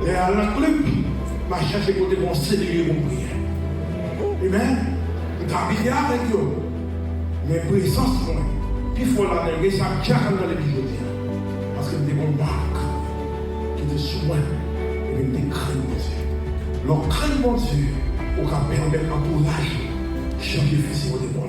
Et à la club, ma cherche côté mon célébré mon prière. Amen. Je travaille avec eux. Mais présence, moi, il faut la négocier, ça calme dans l'église. Parce que je mon marque qui te soigne et je te crains, mon Dieu. Leur craint, mon Dieu, au cas permettre l'entourage, changer le fils de moi.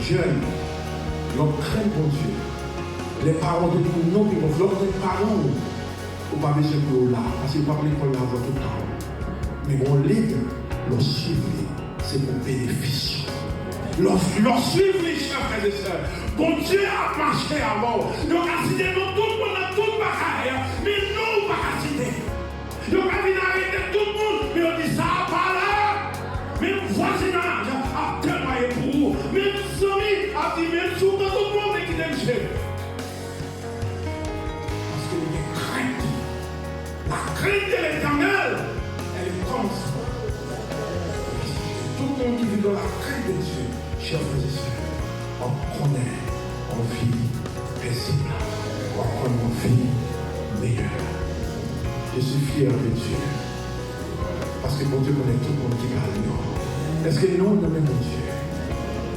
Jeunes, leur craint bon Dieu. Les parents de nous, non, ils vont les parents. Ou pas besoin de là, parce que pas l'école là avant tout le temps. Mais mon livre, leur suivre, c'est mon bénéfice. Leur suivre, les chers frères et sœurs. Bon Dieu a marché avant. Donc, à citer, tout le monde a tout bagaille, mais nous, pas à citer. Donc, à venir arrêter tout le monde, mais on dit ça, pas là. Mais voisinage a témoigné pour vous. Même amis a dit, même sous tout le monde qui l'aime. Parce qu'il y a crainte. La crainte de l'Éternel, elle est comme ça. Tout le monde qui vit dans la crainte de Dieu, chers frères et sœurs, on connaît, on vit paisible, on connaît, on vit meilleur. Je suis fier de Dieu. Parce que mon Dieu connaît tout le monde qui va à Lyon. Est-ce que non, on aime mon Dieu?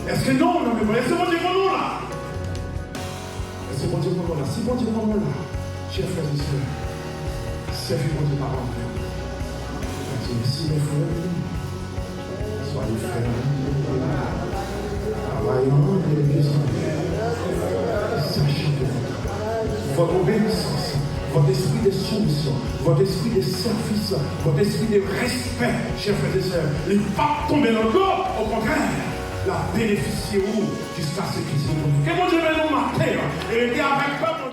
Est-ce que non, on aime mon Dieu? Est-ce que mon Dieu mon nom là? Est-ce que mon Dieu mon nom là? Si mon Dieu mon nom là, chers frères et sœurs, servez mon Dieu par en fait. Si mes frères, soyez frères, travaillant de l'église, sachez que votre obéissance, votre esprit de soumission, votre esprit de service, votre esprit de respect, chers frères et sœurs, il ne va pas tomber dans le dos, au contraire, la bénéficier où jusqu'à ce qu'ils se donnent. Que mon Dieu me nous matin et était avec peuple.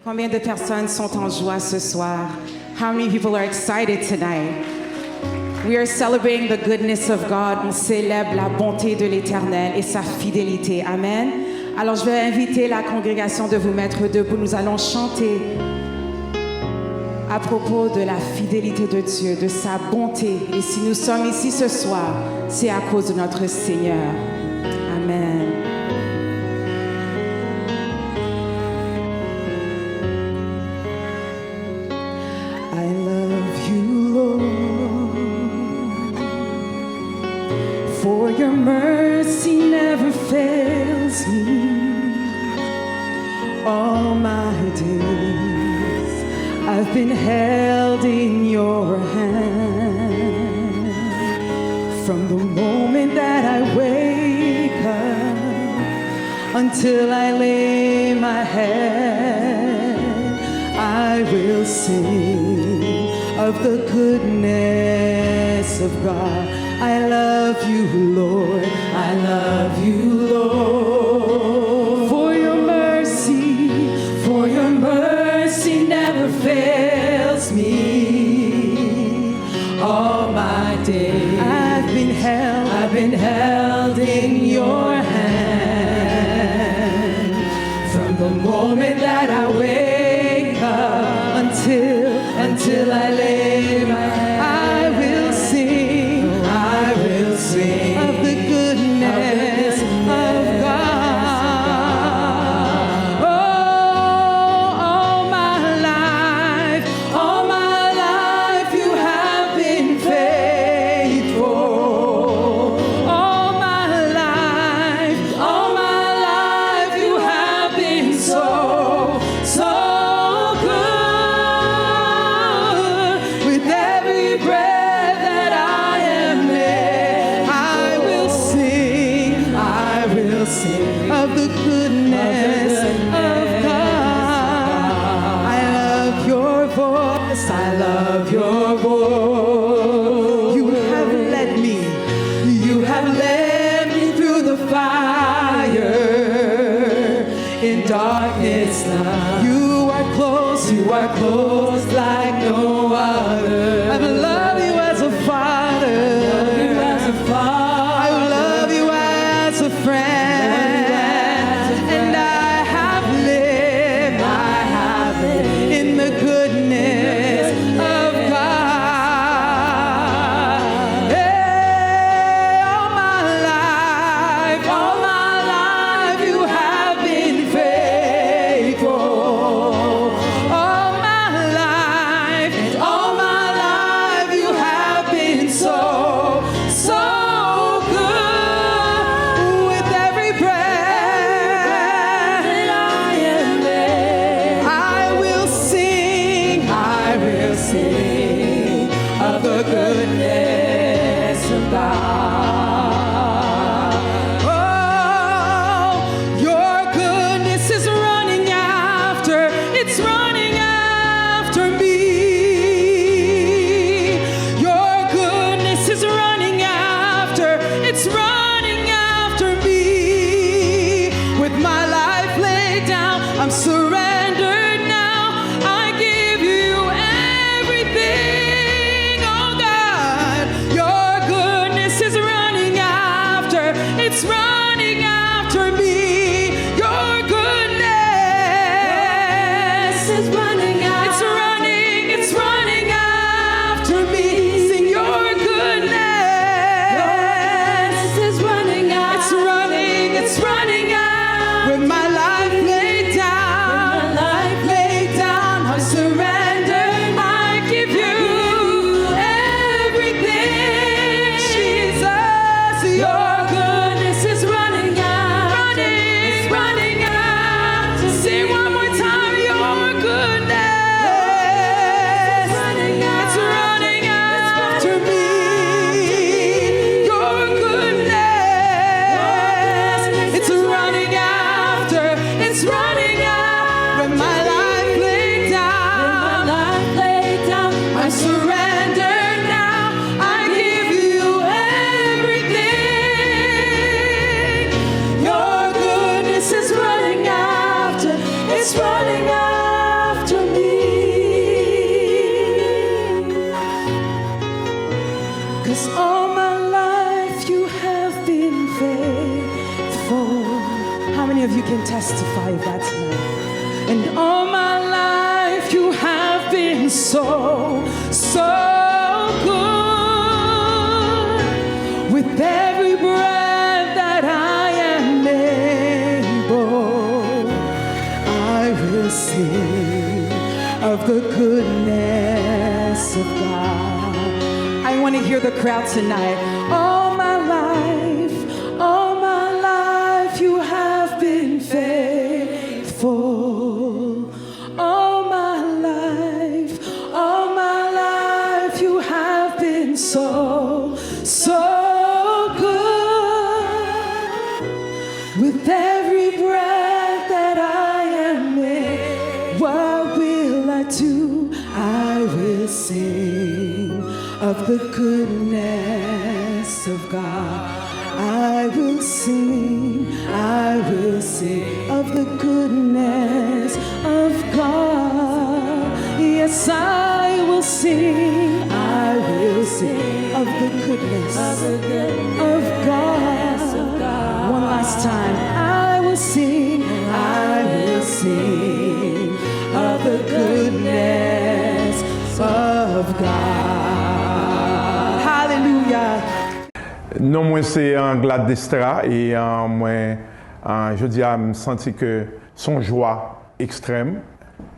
Combien de personnes sont en joie ce soir? How many people are excited tonight? We are celebrating the goodness of God. On célèbre la bonté de l'Éternel et sa fidélité. Amen. Alors je vais inviter la congrégation de vous mettre debout. Nous allons chanter à propos de la fidélité de Dieu, de sa bonté. Et si nous sommes ici ce soir, c'est à cause de notre Seigneur. Amen. I love you, Lord, for your mercy never fails me. All my days I've been held in your hand. From the moment that I wake up until I lay my head, I will sing of the goodness of God. I love you, Lord. I love you, Lord, for your mercy never fails me. All my days I've been held in your hand. From the moment that I wake up until I lay my head, I will sing of the goodness of God. All my life you have been faithful. All my life you have been so good. With every breath that I am in, I will sing of the goodness of God. I love your voice. I love your voice. You have led me through the fire in darkness now. You are close like no other. I love you as a father. I love you as a friend. And I have lived in the goodness of God. Hey, all my life you have been faithful. All my life you have been so good. With every breath that I am there, I will sing of the goodness of God. Oh, your goodness is running after me. Your goodness is running after me. With my life laid down, I'm surrendered now. I give you everything, oh God. Your goodness is running after me. Your goodness is running after me. Sing your goodness is running after. It's running out. With my life laid down, I surrender. I give you everything, Jesus. Your goodness is running out. It's running out. Sing one more time. Your goodness it's running after me. Your goodness it's running after. When my life laid down, I surrender now. I give you everything. Your goodness is running after. It's running after me. 'Cause all my life you have been faithful. How many of you can testify that tonight? And all my life you have been so good. With every breath that I am able, I will sing of the goodness of God. I want to hear the crowd tonight. All my life, you have been faithful. All my life, you have been so good. With every breath that I am in, what will I do? I will sing of the goodness of God. I will sing of the goodness of God. Yes, I will sing of the goodness of God. One last time, I will sing of the goodness of God. Hallelujah. Non, moi c'est Glad Destra et moi je dis à me sentir que son joie extrême,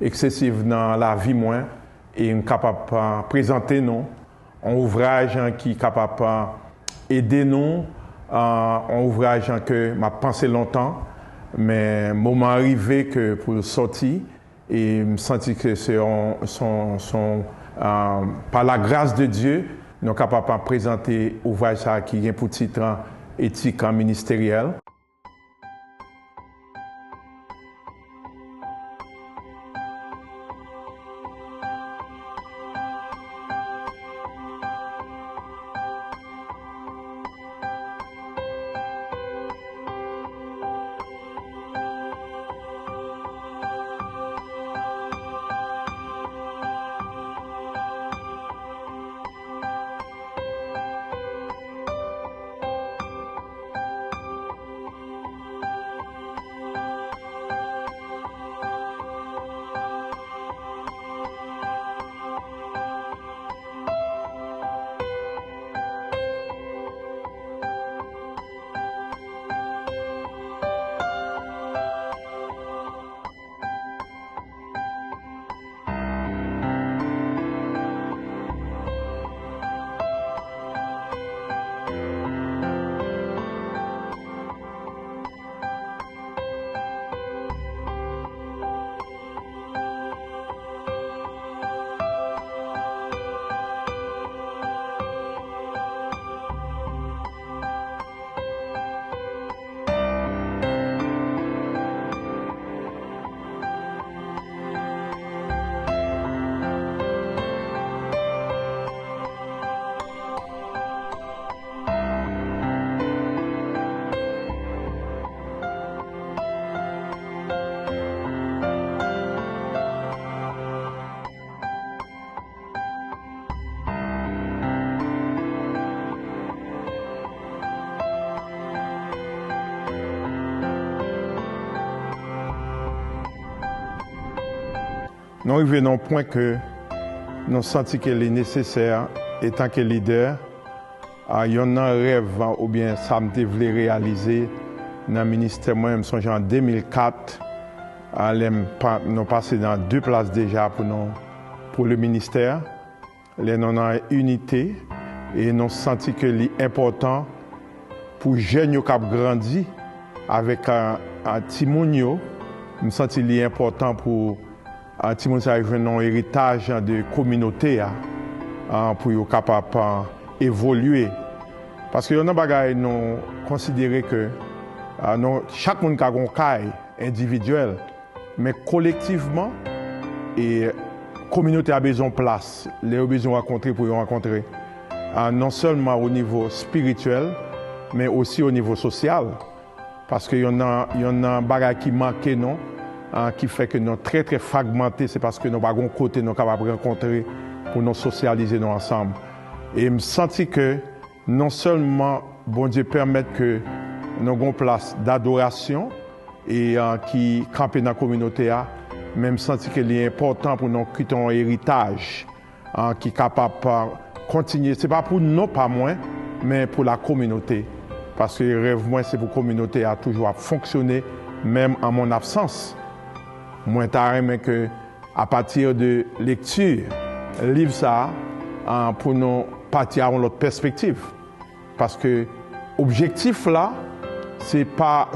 excessive dans la vie moi et capable de présenter nous un ouvrage qui est capable d'aider nous, un ouvrage que m'a pensé longtemps, mais moment arrivé que pour sortir et me sentir que c'est par la grâce de Dieu nous sommes capables de présenter l'ouvrage qui vient pour titre éthique ministériel. Nous arrivons à un point que nous sentons qu'il est nécessaire, étant que leader, il y a un rêve ou bien ça me voulait réaliser dans le ministère. Moi, je me en 2004, nous passé dans 2 places déjà pour le ministère. Nous avons une unité et nous sentons que c'est important pour les jeunes qui ont grandi avec un timonio. Nous sentons que c'est important pour Timon a un héritage de communauté pour être capable d'évoluer. Parce que nous avons considéré que chaque monde a un cas individuel, mais collectivement, et la communauté a besoin de place, les a besoin de rencontrer pour rencontrer. Non seulement au niveau spirituel, mais aussi au niveau social. Parce qu'il y en a un bagage qui manque, non? Qui fait que nous sommes très très fragmentés, c'est parce que nous avons un côté nous capables de rencontrer pour nous socialiser nous ensemble. Et je me sens que non seulement bon Dieu permet que nous avons une place d'adoration et qui campe dans la communauté, mais je me sens qu'il est important pour nous quitter un héritage qui est capable de continuer. Ce n'est pas pour nous, pas moins, mais pour la communauté. Parce que le rêve, moi, c'est pour la communauté à toujours fonctionner, même en mon absence. Moi, je que à partir de lecture, livre ça pour nous partir à notre perspective. Parce que l'objectif là, c'est pas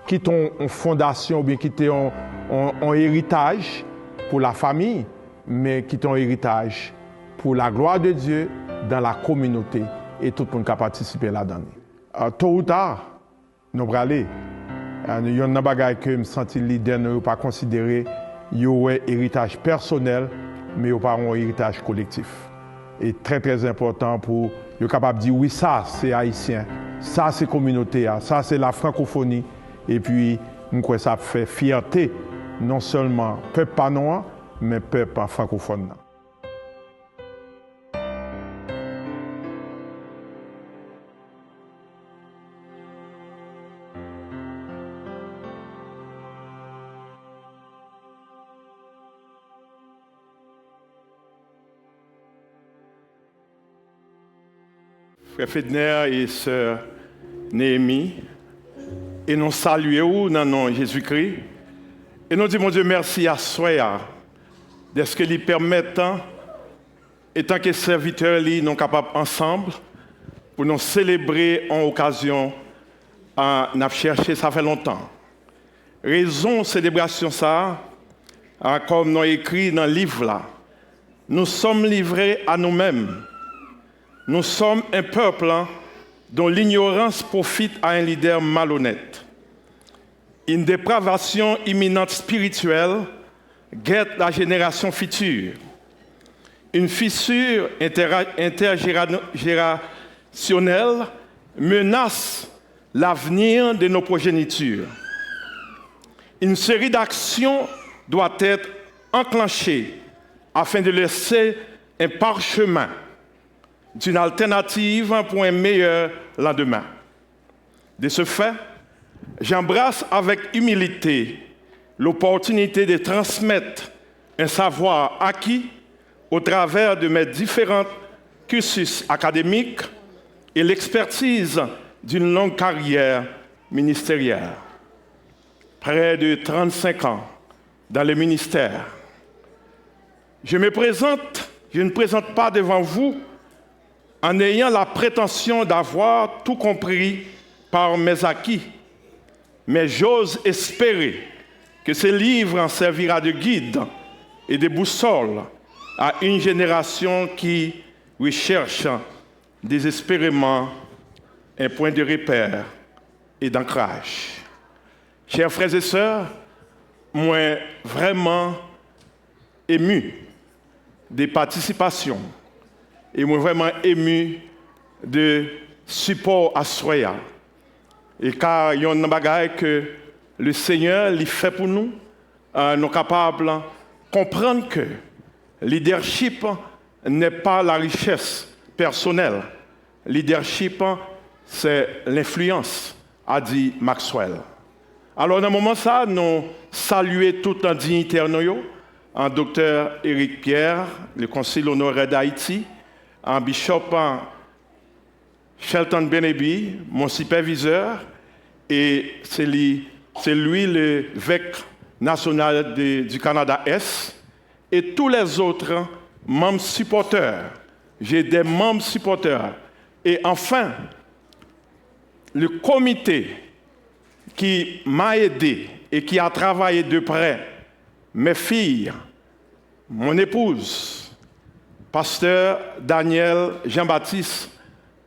quitter une fondation ou bien quitter un héritage pour la famille, mais quitter un héritage pour la gloire de Dieu dans la communauté et tout le monde qui a participé là-dedans. Tôt ou tard, nous allons aller. Il y a des choses que je me sens leader ne pas considérer un héritage personnel, mais pas un héritage collectif. Et très très important pour être capable de dire oui, ça c'est haïtien, ça c'est communauté, ça c'est la francophonie. Et puis, ça fait fierté, non seulement peuple pas noir, mais peuple francophone. Frère Fedner et sœur Néhémie, et nous saluons dans le nom de Jésus-Christ. Et nous disons, mon Dieu, merci à soi, de ce que lui permettent, et tant que serviteurs, nous sommes capables ensemble, pour nous célébrer en occasion, nous avons cherché, ça fait longtemps. Raison célébration ça, comme nous écrit dans le livre là, nous sommes livrés à nous-mêmes. Nous sommes un peuple dont l'ignorance profite à un leader malhonnête. Une dépravation imminente spirituelle guette la génération future. Une fissure intergénérationnelle menace l'avenir de nos progénitures. Une série d'actions doit être enclenchée afin de laisser un parchemin d'une alternative pour un meilleur lendemain. De ce fait, j'embrasse avec humilité l'opportunité de transmettre un savoir acquis au travers de mes différents cursus académiques et l'expertise d'une longue carrière ministérielle. Près de 35 ans dans le ministère. Je ne présente pas devant vous en ayant la prétention d'avoir tout compris par mes acquis. Mais j'ose espérer que ce livre en servira de guide et de boussole à une génération qui recherche désespérément un point de repère et d'ancrage. Chers frères et sœurs, moi vraiment ému des participations et moi vraiment ému de support à Soya. Et car il y a une bagaille que le Seigneur lui fait pour nous, nous sommes capables de comprendre que le leadership n'est pas la richesse personnelle. Le leadership, c'est l'influence, a dit Maxwell. Alors, dans ce moment, ça, nous saluons tout un dignitaire, un docteur Éric Pierre, le conseil honoraire d'Haïti, un bishop Shelton Benebi, mon superviseur, et c'est lui l'évêque national du Canada-Est, et tous les autres membres supporters. J'ai des membres supporters. Et enfin, le comité qui m'a aidé et qui a travaillé de près, mes filles, mon épouse, pasteur Daniel Jean-Baptiste,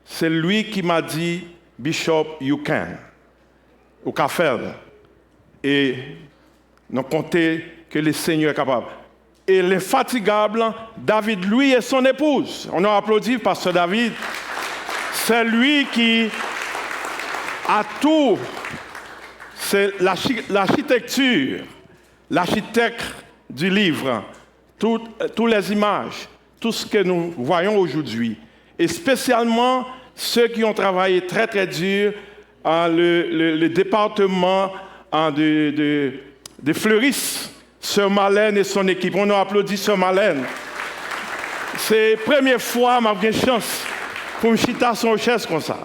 c'est lui qui m'a dit, Bishop, you can, au café. Et nous comptons que le Seigneur est capable. Et l'infatigable David, lui et son épouse. On a applaudi pasteur David. C'est lui qui a tout. C'est l'architecture, l'architecte du livre, toutes les images, tout ce que nous voyons aujourd'hui. Et spécialement ceux qui ont travaillé très très dur le département de Fleuris, Sœur Marlène et son équipe. On a applaudi Sœur Marlène. C'est la première fois que j'ai une chance pour me chiter son chaise comme ça.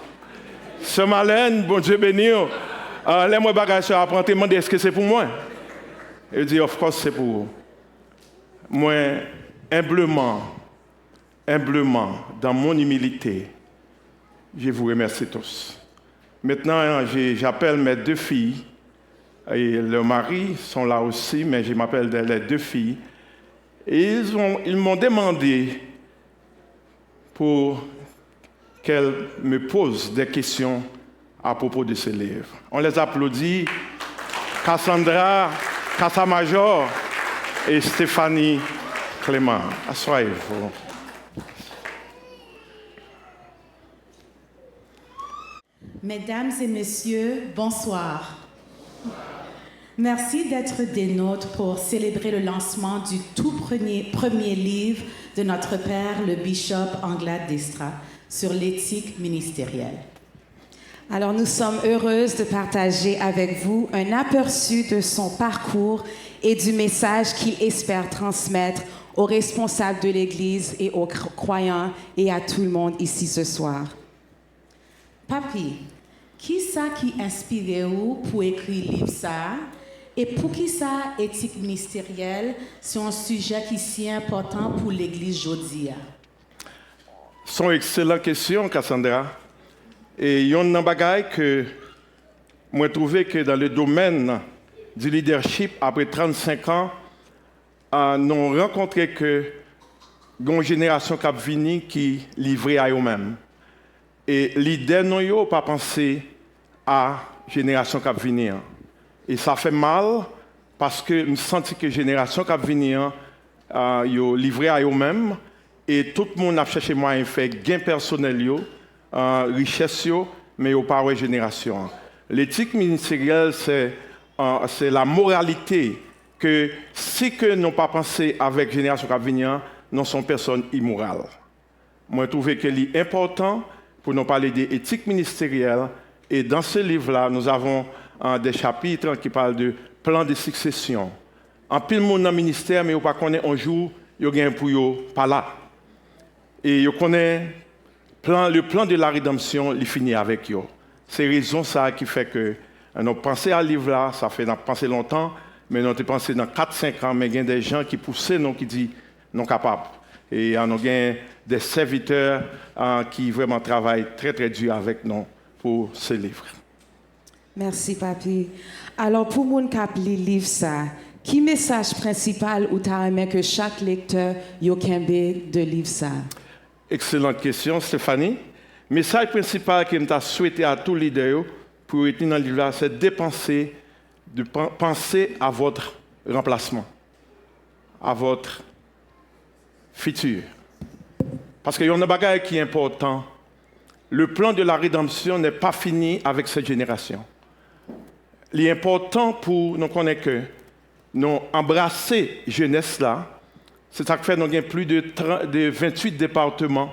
Sœur Marlène, bon Dieu béni. Les moi bagages sur apprendre, demandé est-ce que c'est pour moi? Elle dit, of course, c'est pour moi. Moi, humblement, dans mon humilité, je vous remercie tous. Maintenant, j'appelle mes deux filles, et leurs maris sont là aussi, mais je m'appelle les deux filles. Et ils m'ont demandé pour qu'elles me posent des questions à propos de ce livre. On les applaudit. Cassandra Cassamajor et Stéphanie Clément. Asseyez-vous. Mesdames et messieurs, bonsoir. Merci d'être des nôtres pour célébrer le lancement du tout premier livre de notre père, le bishop Anglade Destra, sur l'éthique ministérielle. Alors nous sommes heureuses de partager avec vous un aperçu de son parcours et du message qu'il espère transmettre aux responsables de l'Église et aux croyants et à tout le monde ici ce soir. Papi, qui ça qui inspire vous pour écrire livre ça? Et pour qui ça, éthique ministérielle, c'est un sujet qui est si important pour l'Église aujourd'hui? C'est une excellente question, Cassandra. Et il y a un bagage que moi je trouve que dans le domaine du leadership, après 35 ans, nous avons rencontré que une génération qui a venu qui livrée à eux-mêmes. Et l'idée n'a pas pensé à la génération qui a venir. Et ça fait mal parce que je sens que la génération qui a venir est livrée à eux-mêmes et tout le monde a cherché moyen de faire gain personnel, richesse, mais au pas de génération. L'éthique ministérielle, c'est la moralité que si que nous n'avons pas pensé avec la génération qui a venir, nous sommes personnes immorales. Moi, je trouve que c'est important pour nous parler d'éthique ministérielle. Et dans ce livre-là, nous avons des chapitres qui parlent de plan de succession. En pile monde dans le ministère, mais vous ne connaissez pas un jour, il y a un pour pas là. Et vous connaissez le plan de la rédemption, il finit avec vous. C'est raison ça qui fait que nous avons pensé à ce livre-là, ça fait penser longtemps, mais nous avons pensé dans 4-5 ans, mais il y a des gens qui poussent, nous qui disent non capables. Et nous avons des serviteurs qui vraiment travaillent très très dur avec nous pour ce livre. Merci, Papi. Alors, pour mon cap li livre ça, qui message principal ou t'as aimé que chaque lecteur yo kembe de livre ça? Excellente question, Stéphanie. Le message principal que je souhaité à tous les leaders pour retenir dans le livre, c'est de penser à votre remplacement, à votre futur. Parce qu'il y a un bagage qui est important. Le plan de la rédemption n'est pas fini avec cette génération. Il est important pour nous connaître que nous embrasser jeunesse là. C'est ça qui fait que nous avons plus de 28 départements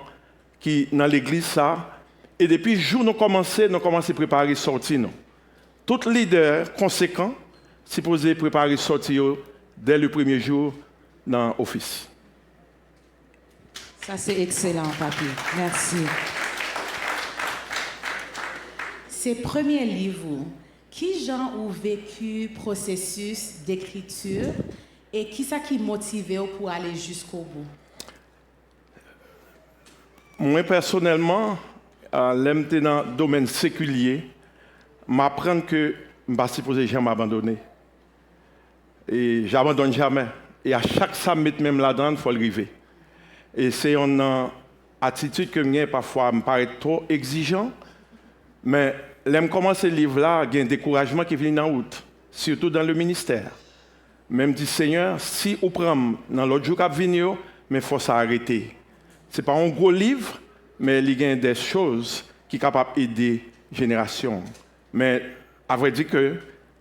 qui dans l'église ça. Et depuis le jour où nous commençons à préparer sortir nous. Tout leader conséquent supposé préparer sortir dès le premier jour dans l'office. Ça c'est excellent, Papi. Merci. Ces premiers livres, qui gens ont vécu le processus d'écriture et qui ça qui motive pour aller jusqu'au bout? Moi personnellement, j'aime dans le domaine séculier, m'apprendre que je ne suis pas supposé jamais abandonner. Et je n'abandonne jamais. Et à chaque summit, même là-dedans, il faut le arriver. Et c'est une attitude que j'ai parfois me paraît trop exigeant, mais quand je commence ce livre-là, il y a un découragement qui vient en route, surtout dans le ministère. Même dit Seigneur, si vous prenez dans l'autre jour qui venir, mais il faut s'arrêter. Ce n'est pas un gros livre, mais il y a des choses qui sont capables d'aider la génération. Mais à vrai dire que,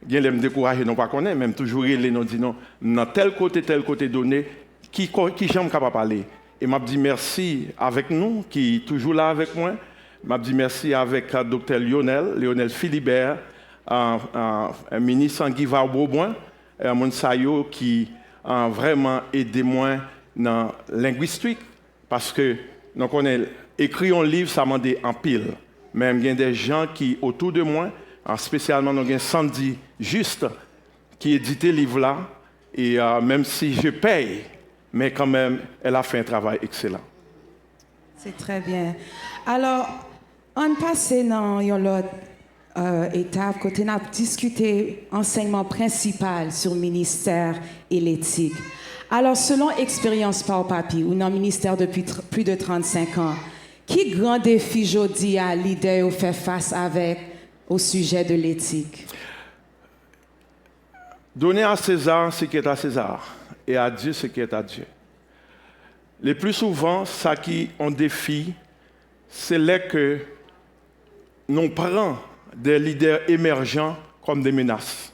il y a me décourager, non pas connaître, même toujours les nous dit non, dans tel côté donné, qui j'aime capable parler. Et m'a dit merci avec nous, qui est toujours là avec moi. M'a dit merci avec Dr Lionel Philibert, ministre Guy Varbourboin, Monsayo qui a vraiment aidé moi dans la linguistique, parce que nous connaissons écrire un livre, ça m'a dit en pile. Même il y a des gens qui autour de moi, spécialement nous avons Sandy Juste qui édite le livre là, et même si je paye, mais quand même, elle a fait un travail excellent. C'est très bien. Alors, on passe dans une autre étape, côté on a discuté enseignement principal sur le ministère et l'éthique. Alors, selon expérience par papi, ou dans le ministère depuis plus de 35 ans, qui grand défi aujourd'hui à leader ou faire face avec au sujet de l'éthique? Donner à César ce qui est à César et à Dieu ce qui est à Dieu. Le plus souvent, ça qui on défie, c'est là que nous prenons des leaders émergents comme des menaces.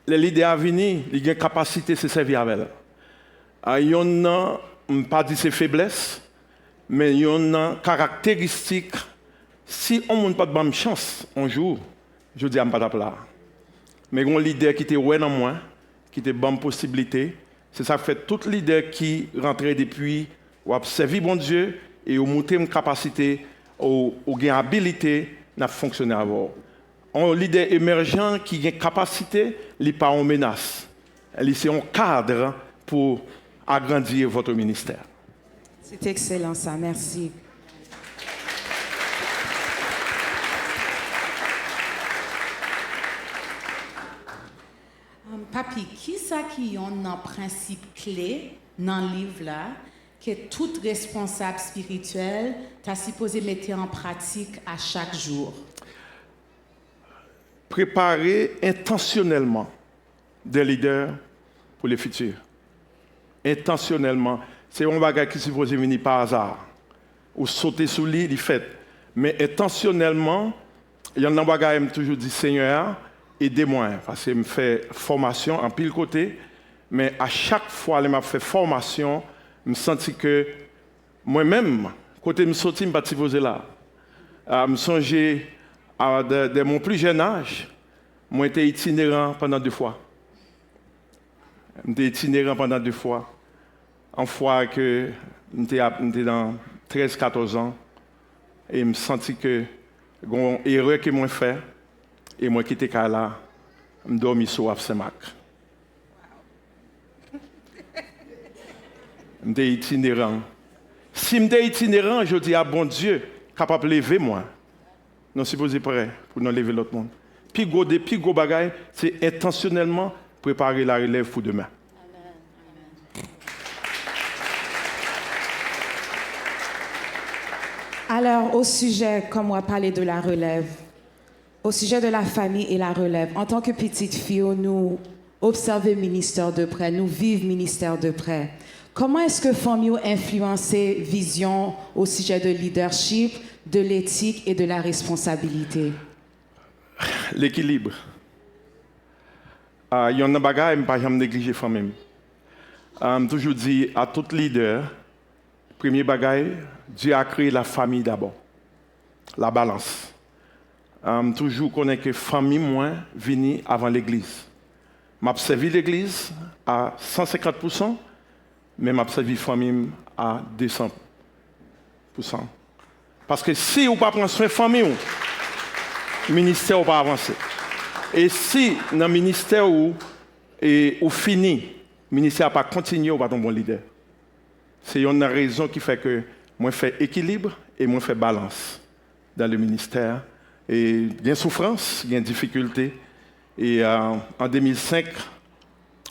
Les leaders à venir, ils ont une capacité de se servir avec eux. Ils ont, pas dit ses faiblesses, mais ils ont une caractéristique. Si on n'a pas de bonne chance un jour, je dis à ne pas là. Mais un leader qui était ouais dans moi, qui était bonne possibilité, c'est ça que fait tout leader qui rentrait depuis, ou a servi bon Dieu et ou monter une capacité, ou une habilité, n'a fonctionné avant. Un leader émergent qui a une capacité, il n'est pas en menace. C'est un cadre pour agrandir votre ministère. C'est excellent ça, merci. Papi, qui ça qui ont un principe clé dans le livre là que tout responsable spirituel t'a supposé mettre en pratique à chaque jour? Préparer intentionnellement des leaders pour le futur. Intentionnellement. C'est un bagage qui est supposé venir par hasard. Ou sauter sous lui, il fait. Mais intentionnellement, il y en a un bagage qui toujours dit Seigneur, aidez-moi. Parce que je fais formation en pile côté. Mais à chaque fois que je fais formation, je me sens que moi-même, côté je me sorti, je ne suis pas supposé là. Je me songe de mon plus jeune âge, moi j'étais itinérant pendant 2 fois. J'étais itinérant pendant 2 fois. Une fois que j'étais dans 13-14 ans, et je me sentis que une erreur que moi fait, et moi qui étais là, je me dormis sur Saint-Marc. J'étais itinérant. Si j'étais itinérant, je dis à bon Dieu, capable de lever moi. Nous sommes supposés prêts pour nous lever l'autre monde. Puis gros bagaille, c'est intentionnellement préparer la relève pour demain. Alors, au sujet, comme on a parlé de la relève, au sujet de la famille et la relève, en tant que petite fille, nous observons le ministère de près, nous vivons le ministère de près. Comment est-ce que famille a influencé vision au sujet de leadership, de l'éthique et de la responsabilité? L'équilibre. Il y a un bagage, je ne peux pas négliger la famille. Je toujours dit à tout leader, premier bagage, Dieu a créé la famille d'abord. La balance. Toujours connaît que la famille moins vient avant l'église. Je servi l'église à 150%, mais je servi la famille à 200%. Parce que si vous ne prenez pas soin de la famille, le ministère ne va pas avancer. Et si dans le ministère vous fini, le ministère ne va pas continuer, vous ne va pas être un bon leader. C'est une raison qui fait que moi je fais équilibre et moi je fais balance dans le ministère. Et il y a souffrance, il y a difficulté. Et en 2005,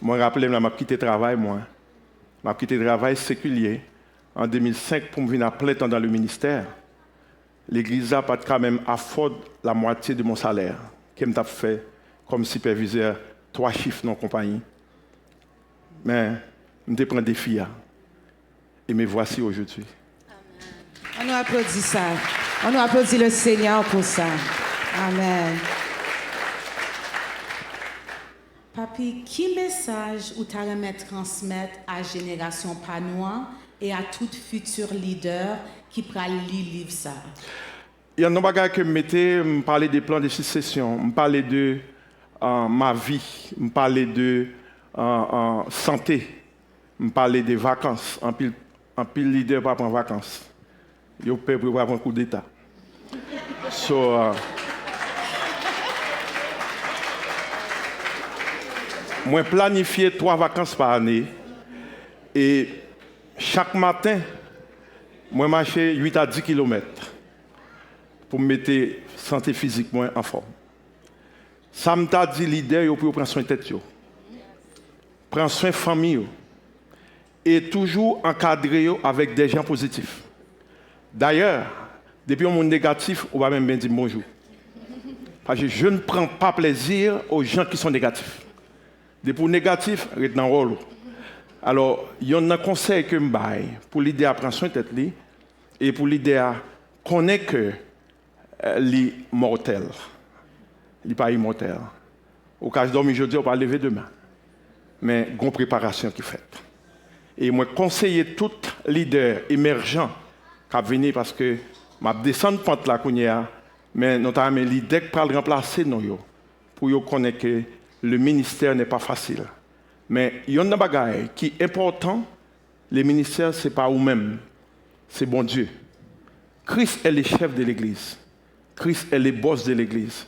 moi je me rappelle, je quitté le travail, je quitté le travail séculier. En 2005, pour me venir à plein temps dans le ministère, l'église n'a pas quand même affordé la moitié de mon salaire, que je fait comme superviseur 3 chiffres non compagnie. Mais je prends des filles. Et me voici aujourd'hui. On nous applaudit ça. On nous applaudit le Seigneur pour ça. Amen. Papi, qui message ou t'as remis transmettre à la génération panois et à tout futur leader qui prend lire livre ça? Il y a un bagage que je mettais, je parlais des plans de succession, je parlais de ma vie, je parlais de santé, je parlais des vacances. En pile leader pas prendre vacances. Ils ont peur pour avoir un coup d'État. Moi planifié 3 vacances par année Et chaque matin, moi marchais 8 à 10 km pour me mettre santé physique moins en forme. Ça me t'a dit leader pour prendre soin de tête, prendre soin de famille et toujours encadrer avec des gens positifs. D'ailleurs, depuis un monde négatif, on va même bien dire bonjour. Parce que je ne prends pas plaisir aux gens qui sont négatifs. Depuis négatif, reste dans le rôle. Alors, il y a un conseil que je baille pour l'idée à prendre soin de tête et pour l'idée à connaître que les mortels. Il n'est pas immortel. Au cas de dormir aujourd'hui, on va lever demain. Mais il y a une préparation qui est faite. Et moi, conseiller tout leader émergent qui venir parce que je descends pente là, mais notamment les leaders qui peuvent remplacer nous pour connaître que le ministère n'est pas facile. Mais il y a un bagage qui est important. Le ministère, ce n'est pas vous-même, c'est bon Dieu. Christ est le chef de l'Église. Christ est le boss de l'Église,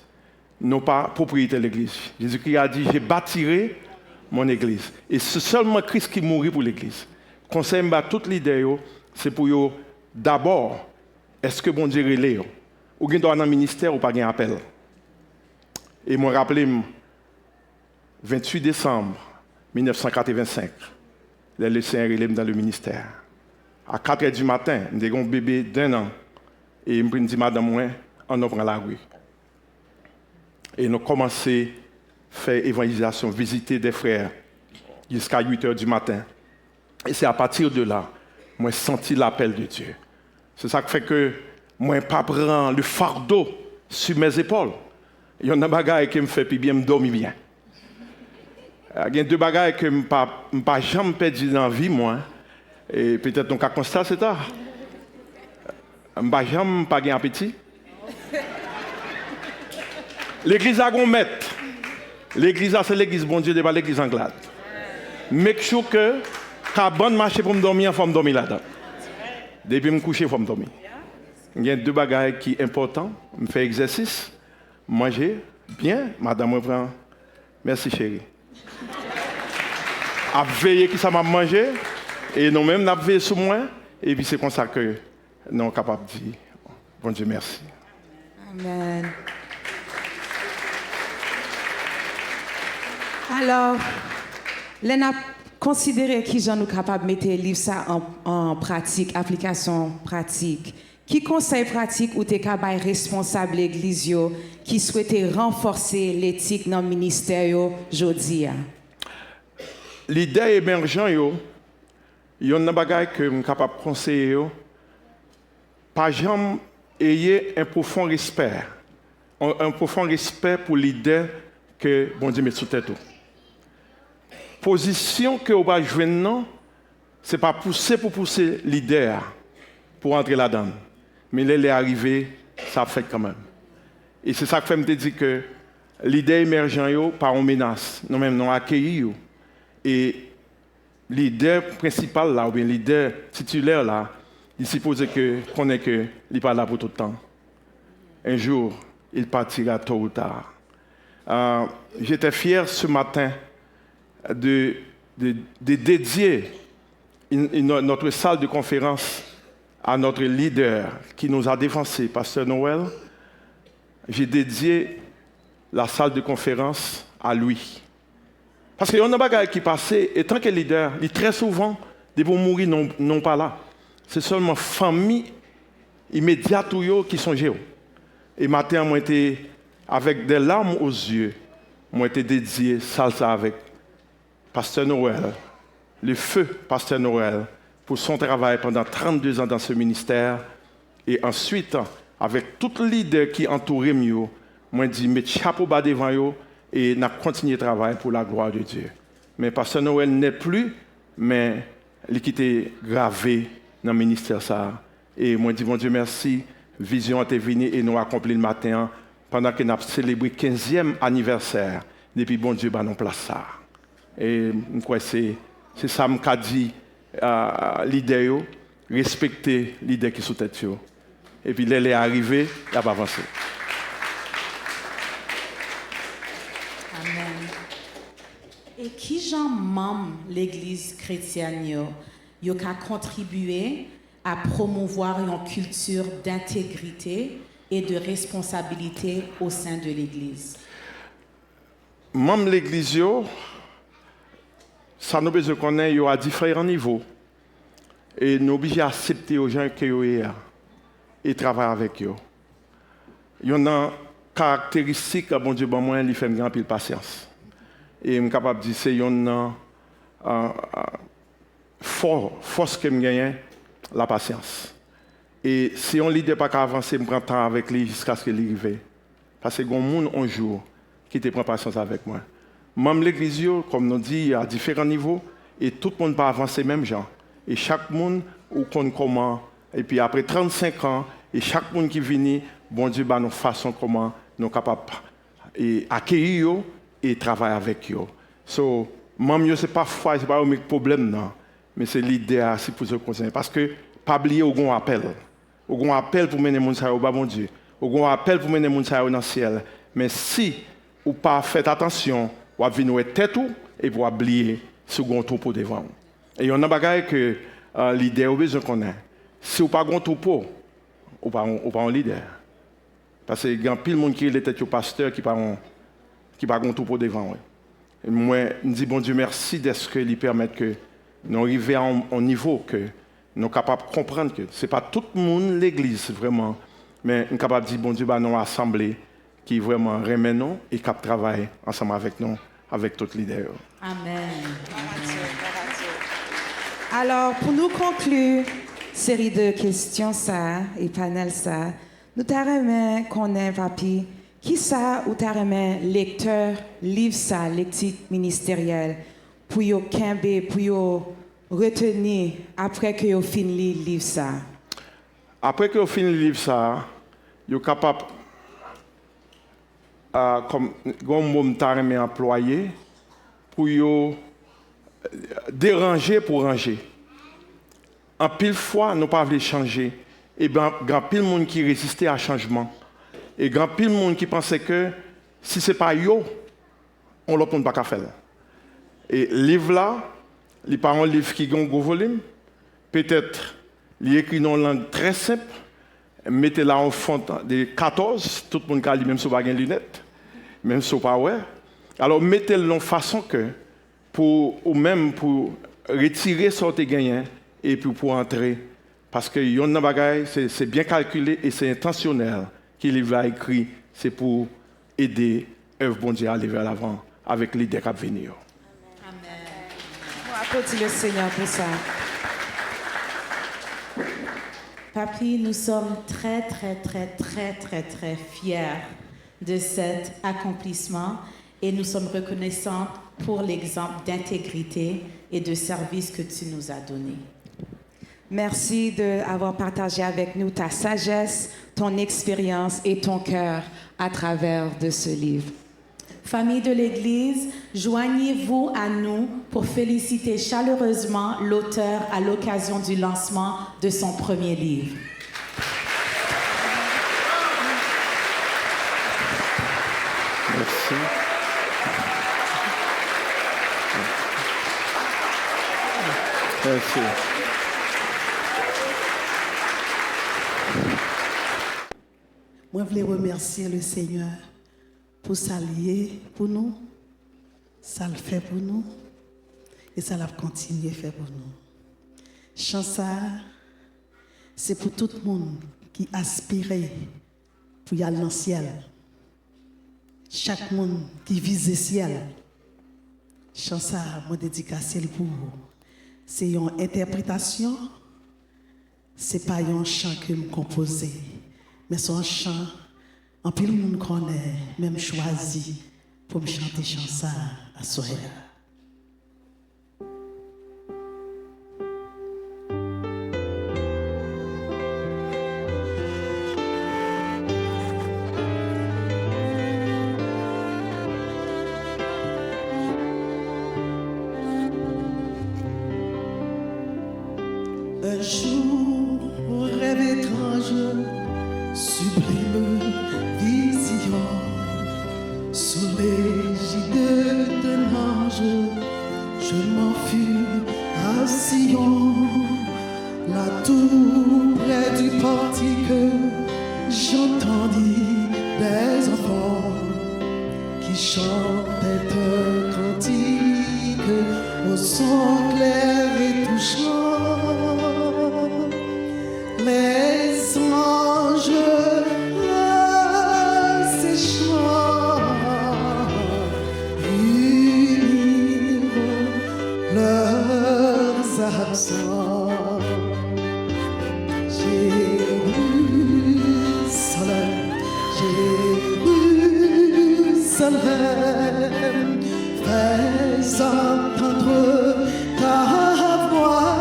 non pas propriété de l'Église. Jésus-Christ a dit, j'ai bâti mon Église. Et c'est seulement Christ qui mourit pour l'Église. Conseil à toutes les idées, c'est pour eux, d'abord, est-ce que bon Dieu est là? Ou bien dans un ministère ou pas un appel? Et moi, rappelez 28 décembre 1985, le Seigneur est dans le ministère. À 4 h du matin, j'ai un bébé d'1 an. Et je me dis, madame, on prend la rue. Et nous commençons à faire évangélisation, visiter des frères jusqu'à 8 h du matin. Et c'est à partir de là, moi, j'ai senti l'appel de Dieu. C'est ça qui fait que moi, je ne prends pas le fardeau sur mes épaules. Il y a des bagages qui me font bien, me dormir bien. Il y a 2 bagages que je ne peux pas jamais perdre dans la vie, moi. Et peut-être qu'on a constaté, c'est ça. Je ne peux jamais pas gagner appétit. L'église a un maître. L'église, c'est l'église, bon Dieu, pas l'église anglade. Make sure que quand bonne marché pour me dormir, il faut me dormir là-dedans. Depuis me coucher, il faut me dormir. Il y a 2 bagages qui sont importants. Je fais exercice, manger bien. Madame me prend. Merci chérie. À veiller qui ça m'a mangé. Et nous-mêmes, nous avons veillé sur moi. Et puis c'est comme ça que nous sommes capables de dire, bon Dieu, merci. Amen. Alors, l'on a considéré qui j'en nous capable de mettre le livre ça en pratique, application pratique. Qui conseil pratique ou t'es capable responsable l'église qui souhaitait renforcer l'éthique dans le ministère aujourd'hui? L'idée émergente, il y a un bagage que je suis capable de conseiller. Par exemple, ayez un profond respect. Un profond respect pour l'idée que bon Dieu met sous tête. Position que vous va jouer, ce n'est pas pousser pour pousser l'idée pour entrer là-dedans. Mais là, elle est arrivée, ça fait quand même. Et c'est ça que me dit que l'idée émergente, pas en menace, non même non accueilli. Et l'idée principale là, ou bien l'idée titulaire là, il suppose qu'on est que il n'est pas là pour tout le temps. Un jour, il partira tôt ou tard. J'étais fier ce matin de dédier notre salle de conférence à notre leader qui nous a défoncé, Pasteur Noël. J'ai dédié la salle de conférence à lui. Parce qu'il y a un bagage qui passait, et tant que leader, il très souvent, des pour mourir non pas là. C'est seulement famille immédiate qui sont géo. Et matin, moi, été avec des larmes aux yeux, moi, été dédié ça avec Pasteur Noël, le feu Pasteur Noël, pour son travail pendant 32 ans dans ce ministère. Et ensuite, avec tout leader qui entourait mieux, moi, dit, mets chapeau bas devant eux et n'a continué le travail pour la gloire de Dieu. Mais Pasteur Noël n'est plus, mais il qui était gravé dans le ministère ça. Et moi, dis, mon Dieu, merci. Vision est venue et nous accompli le matin pendant que nous avons célébré le 15e anniversaire. Depuis, bon Dieu, nous place ça. Et c'est ça que m'a dit l'idée, respecter l'idée qui est sous tête. Et puis, elle est arrivée, elle a avancé. Amen. Et qui gens membres l'église chrétienne yo ka contribuer à promouvoir une culture d'intégrité et de responsabilité au sein de l'église? Membres de l'église, ça nous besoin connaître à différents niveaux. Et nous obligés à accepter aux gens qui sont là et travailler avec eux. Il y a une caractéristique, bon Dieu, bon moi, il fait une grande patience. Et je suis capable de dire que c'est une force que je gagne, la patience. Et si on ne leader pas avancer, je prends temps avec lui jusqu'à ce qu'il arrive. Parce que il y a des gens un jour qui te prend patience avec moi. Même l'église, comme nous dit, à différents niveaux, et tout le monde peut avancer même genre. Et chaque monde, ou comment, et puis après 35 ans, et chaque monde qui vient, bon Dieu, bah, nous façon comment nous sommes capables d'accueillir et travailler avec eux. So, même ce n'est pas foi, ce n'est pas un problème, non. Mais c'est l'idée si pour eux concerner. Parce que, pas oublier, au grand appel. Au grand appel pour mener les gens au bas, mon Dieu. Au grand appel pour mener les gens dans le ciel. Mais si, ou pas faites attention, ou à venir tête ou, et pour oublier ce grand tour devant. Et il y a un bagage que l'idée a besoin qu'on ait. Si vous n'avez pas de topo, vous n'avez pas un leader. Parce qu'il y a pile de monde qui est tête au pasteur qui n'a pas de topo devant. Et moi, je dis, bon Dieu, merci de ce qu'il permet que nous arrivions à un niveau que nous sommes capables de comprendre que ce n'est pas tout le monde, l'église, vraiment, mais nous sommes capables de dire, bon Dieu, nous avons une assemblée qui vraiment remet nous et qui travaille ensemble avec nous, avec tous les leaders. Amen. Alors, pour nous conclure, série de questions ça et panel ça, nous t'aimerais qu'on ait, papi, qui ça ou t'aimerais lecteur, livre ça, lecture ministérielle, pour yo kembe, pour yo retenir après que yo fini le livre ça? Après que yo fini le livre ça, yo capable comme mot t'aimerais employer pour yo déranger pour ranger. En pile fois, nous ne pouvons pas changer. Et bien, il y a pile de monde qui résistait à changement. Et il y a pile de monde qui pensait que si ce n'est pas yo, on ne peut pas faire. Et le livre là, il n'est pas un livre qui a un gros volume. Peut-être, il est écrit dans une langue très simple. Mettez là en fond de 14, tout le monde a dit, même si vous n'avez pas de lunettes, même si vous n'avez pas ouais. Alors, mettez-le de façon que, ou même pour retirer ce que vous gagnez et puis pour entrer. Parce que yon nan bagay, c'est bien calculé et c'est intentionnel qu'il va écrit. C'est pour aider l'œuvre bon Dieu à aller vers l'avant avec l'idée à venir. Amen. On applaudit le Seigneur pour ça. Papi, nous sommes très, très, très, très, très, très fiers de cet accomplissement et nous sommes reconnaissants pour l'exemple d'intégrité et de service que tu nous as donné. Merci d'avoir partagé avec nous ta sagesse, ton expérience et ton cœur à travers de ce livre. Famille de l'Église, joignez-vous à nous pour féliciter chaleureusement l'auteur à l'occasion du lancement de son premier livre. Merci. Merci. Moi, je voulais remercier le Seigneur pour s'allier pour nous, ça le fait pour nous et ça va continuer à faire pour nous. Chance, c'est pour tout le monde qui aspire pour y aller dans le ciel. Chaque monde qui vise le ciel. Chance, moi dédicacé pour vous. C'est une interprétation, c'est pas un chant que je compose, mais c'est un chant en pile monde connaît, même choisi pour me chanter chanson à soir. Un jour, rêve étrange, sublime vision, sous l'égide d'un ange, Je m'enfuis à Sion, la tour près du portique. J'entendis des enfants qui chantaient un cantique au son clair et touchant. Les anges ces chants unirent leurs accents. Jérusalem, fais entendre ta voix.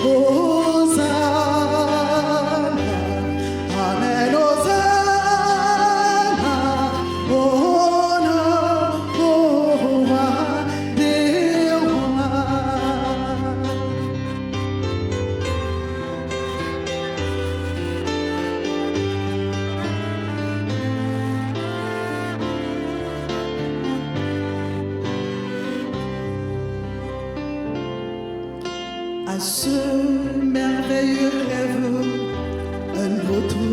Hosanna, Amen, Hosanna, honneur au roi des rois. À ce merveilleux rêve, un autre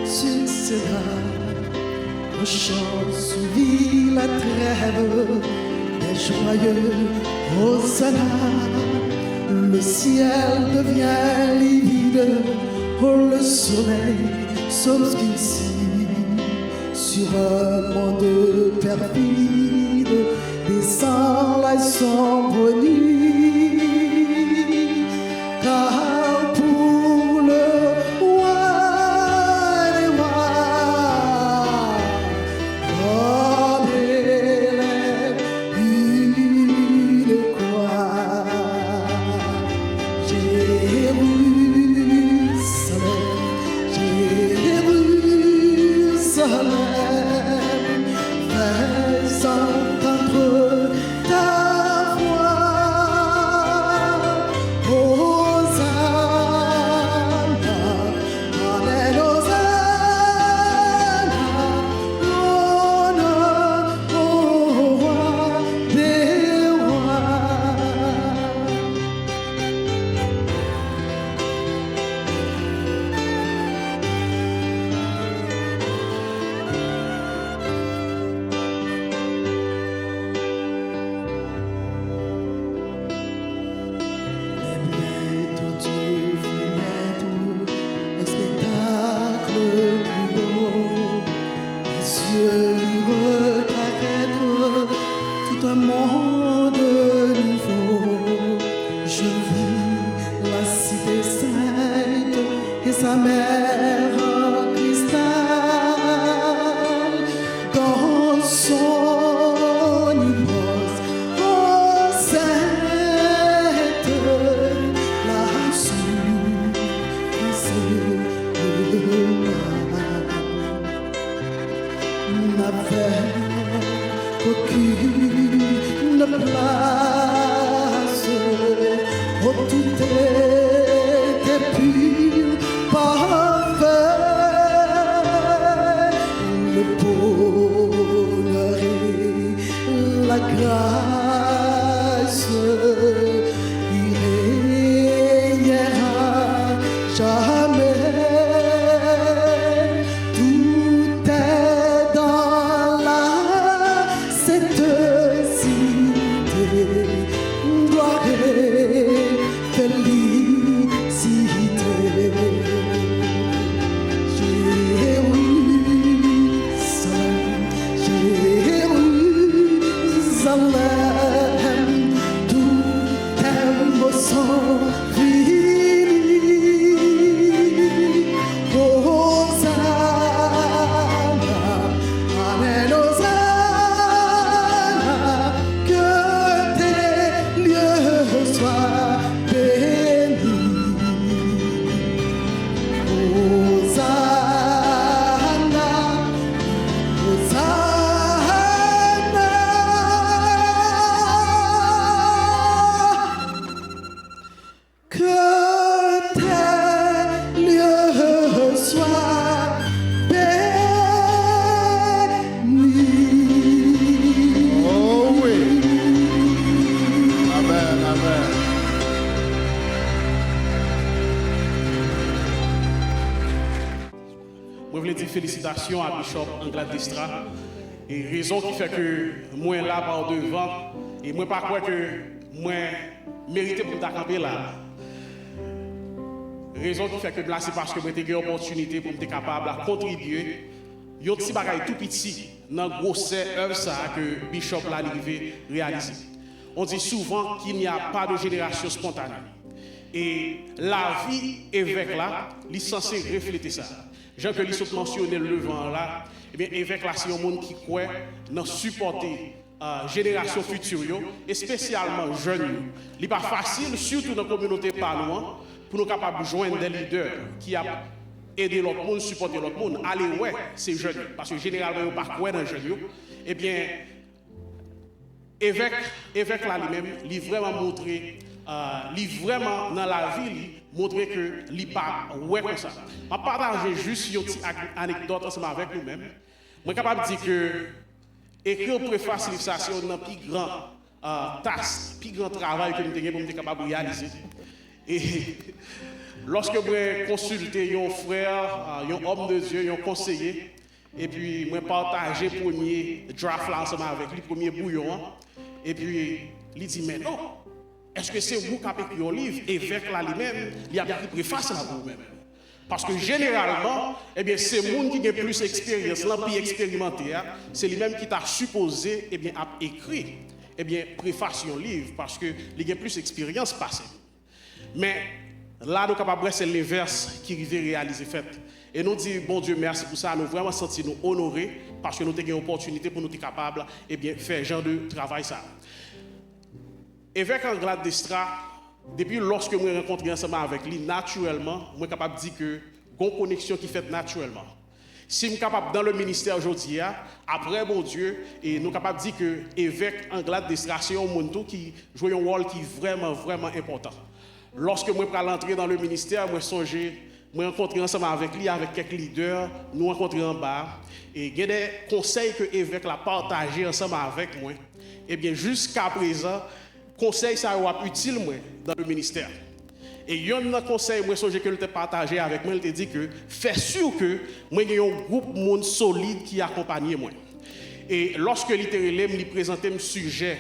succéda. Un chant suivit la trêve des joyeux Hosanna. Le ciel devient livide, oh, le soleil s'obscurcit sur un monde perfide. Descend la sombre nuit. Car pour le roi des rois, comme élève une croix. Jérusalem, fais entendre ta voix. Hosanna, Amen, Hosanna, honneur au roi des rois. Tout un monde nouveau. Je vis la cité sainte et sa mère en cristal dans son immense enceinte. La n'avait aucune place, oh, tout était pur, parfait, le bonheur et la grâce, il régnera jamais. voulais dire félicitations à Bishop Anglade Destra. Et raison qui fait que moi là par devant, et moi pas croire que moi mérité pour m'accompagner là. Raison qui fait que là c'est parce que moi j'ai une opportunité pour être capable de contribuer. Il y a un petit bagage tout petit dans la grosse œuvre que Bishop l'a arrivé réaliser. On dit souvent qu'il n'y a pas de génération spontanée. Et la vie évêque là, il est censé refléter ça. Jean que l'on mentionné le vent là, eh bien évêque là c'est un monde qui croit dans supporter génération future et spécialement jeunes. Il n'est pas facile, surtout dans la communauté pas loin, pour nous capables de joindre des leaders qui a aider l'autre monde, supporter l'autre monde. Allez ouais, c'est jeunes parce que généralement ils pas croire dans jeunes. Eh bien évêque là lui-même, il vraiment montré li vraiment dans la vie montrer que li pas ouais comme ça. On partager juste une petite anecdote ensemble avec nous-mêmes. Moi capable de dire que écrire préface livre ça c'est un plus grand task, plus grand travail que nous avons pour être capable de réaliser. Et lorsque moi consulter un frère, un homme de Dieu, un conseiller et puis moi partager premier draft là ensemble avec lui, premier bouillon et puis il dit mais non. Est-ce que c'est vous qui avez écrit un livre et avec là lui-même, il a écrit préface là pour vous-même? Parce que généralement, eh bien, c'est le monde qui a plus d'expérience, plus expérimenté, c'est lui-même qui t'a supposé eh bien, à écrire eh bien, préface un livre parce qu'il a plus d'expérience passée. Mais là, nous sommes capables c'est l'inverse qui arrive réaliser fait. Et nous disons, bon Dieu, merci pour ça, nous vraiment sentir nous honorer parce que nous avons une opportunité pour nous être capables eh bien, faire ce genre de travail. Ça. Évêque Anglade Destra, depuis lorsque je me rencontré ensemble avec lui, naturellement, je suis capable de dire que une connexion qui est faite naturellement. Si je suis capable dans le ministère aujourd'hui, après mon Dieu, et nous sommes capables de dire que l'évêque Anglade Destra, c'est un monde qui joue un rôle qui est vraiment, vraiment important. Lorsque je suis entrer dans le ministère, je suis rencontré ensemble avec lui, avec quelques leaders, nous rencontrés en bas, et il y a des conseils que l'évêque a partagés ensemble avec moi. Et bien, jusqu'à présent, conseil ça va utile moi dans le ministère. Et il y a un conseil moi que je t'ai partagé avec moi, il te dit que fais sûr que moi j'ai un groupe monde solide qui accompagne moi. Et lorsque littéralement il présentait un sujet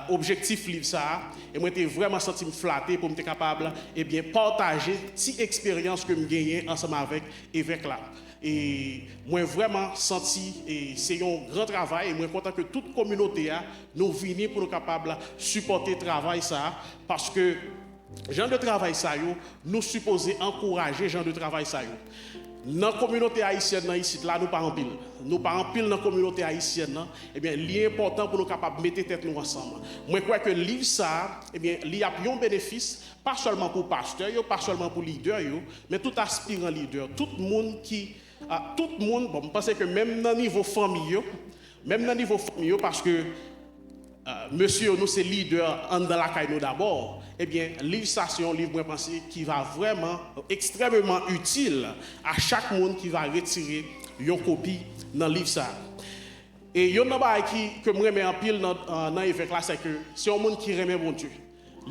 objectif livre ça et moi j'étais vraiment senti me flatter pour me capable et bien partager cette expérience que me gagné ensemble avec évêque là. Et moi vraiment senti et c'est un grand travail et moi content que toute communauté nous venir pour nous capables supporter le travail ça parce que genre de travail ça yo nous supposé encourager genre de travail ça yo. Dans la communauté haïtienne ici là nous pas en pile. Nous pas en pile dans la communauté haïtienne eh bien il important pour nous capables mettre tête nous ensemble. Moi crois que livre ça eh bien il y a un bénéfice pas seulement pour pasteur yo, pas seulement pour leader yo, mais tout aspirant leader, tout le monde qui tout le monde, bon, je pense que même dans le niveau famille, parce que monsieur, nous, c'est leader dans la caille d'abord, eh bien, livre ça, c'est un livre, moi, je pense, qui va vraiment extrêmement utile à chaque monde qui va retirer une copie dans le livre ça. Et il y a un chose que je remets en pile dans l'évêque là, c'est que c'est un monde qui remet mon Dieu.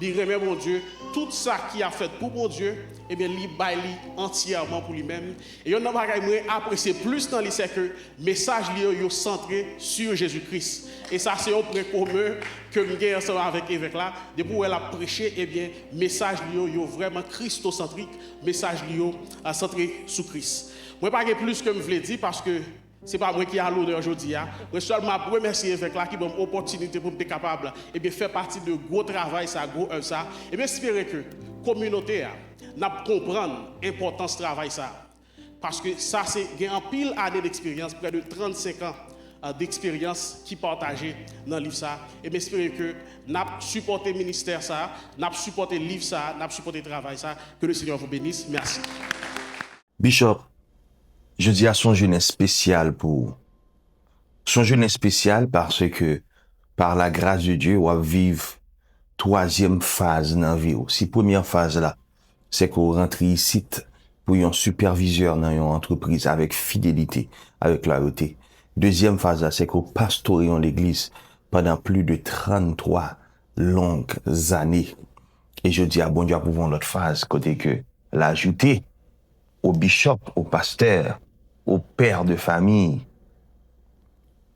Il remet mon Dieu, tout ça qu'il a fait pour mon Dieu, eh bien, il baille entièrement pour lui-même. Et il y a un chose que je apprécie plus dans c'est que le message est centré sur Jésus-Christ. Et ça, c'est un point commun que nous avons ensemble avec l'évêque là. Depuis où elle a prêché, eh bien, le message est vraiment christocentrique, le message est centré sur Christ. Moi, je ne sais pas plus que je voulais dire parce que ce n'est pas moi qui ai l'honneur aujourd'hui. Je seulement remercier l'évêque là qui donne l'opportunité pour être capable de faire partie de gros travail, ça, gros œuvre ça. Et bien, espérer que la communauté n'a pas comprendre l'importance de travail ça. Parce que ça, c'est un pile année d'expérience, près de 35 ans d'expérience qui partagé dans le livre ça. Et bien, espérer que nous supporté le ministère ça, nous supporté le livre ça, nous supporté le travail ça. Que le Seigneur vous bénisse. Merci. Bishop, je dis à son jeunesse spécial parce que par la grâce de Dieu, on va vivre troisième phase dans la vie. Si première phase là, c'est qu'on rentre ici pour un superviseur dans une entreprise avec fidélité, avec loyauté. Deuxième phase là, c'est qu'on pastorie l'église pendant plus de 33 longues années. Et je dis à bon Dieu, pour l'autre phase, côté que l'ajouter au bishop, au pasteur, au père de famille,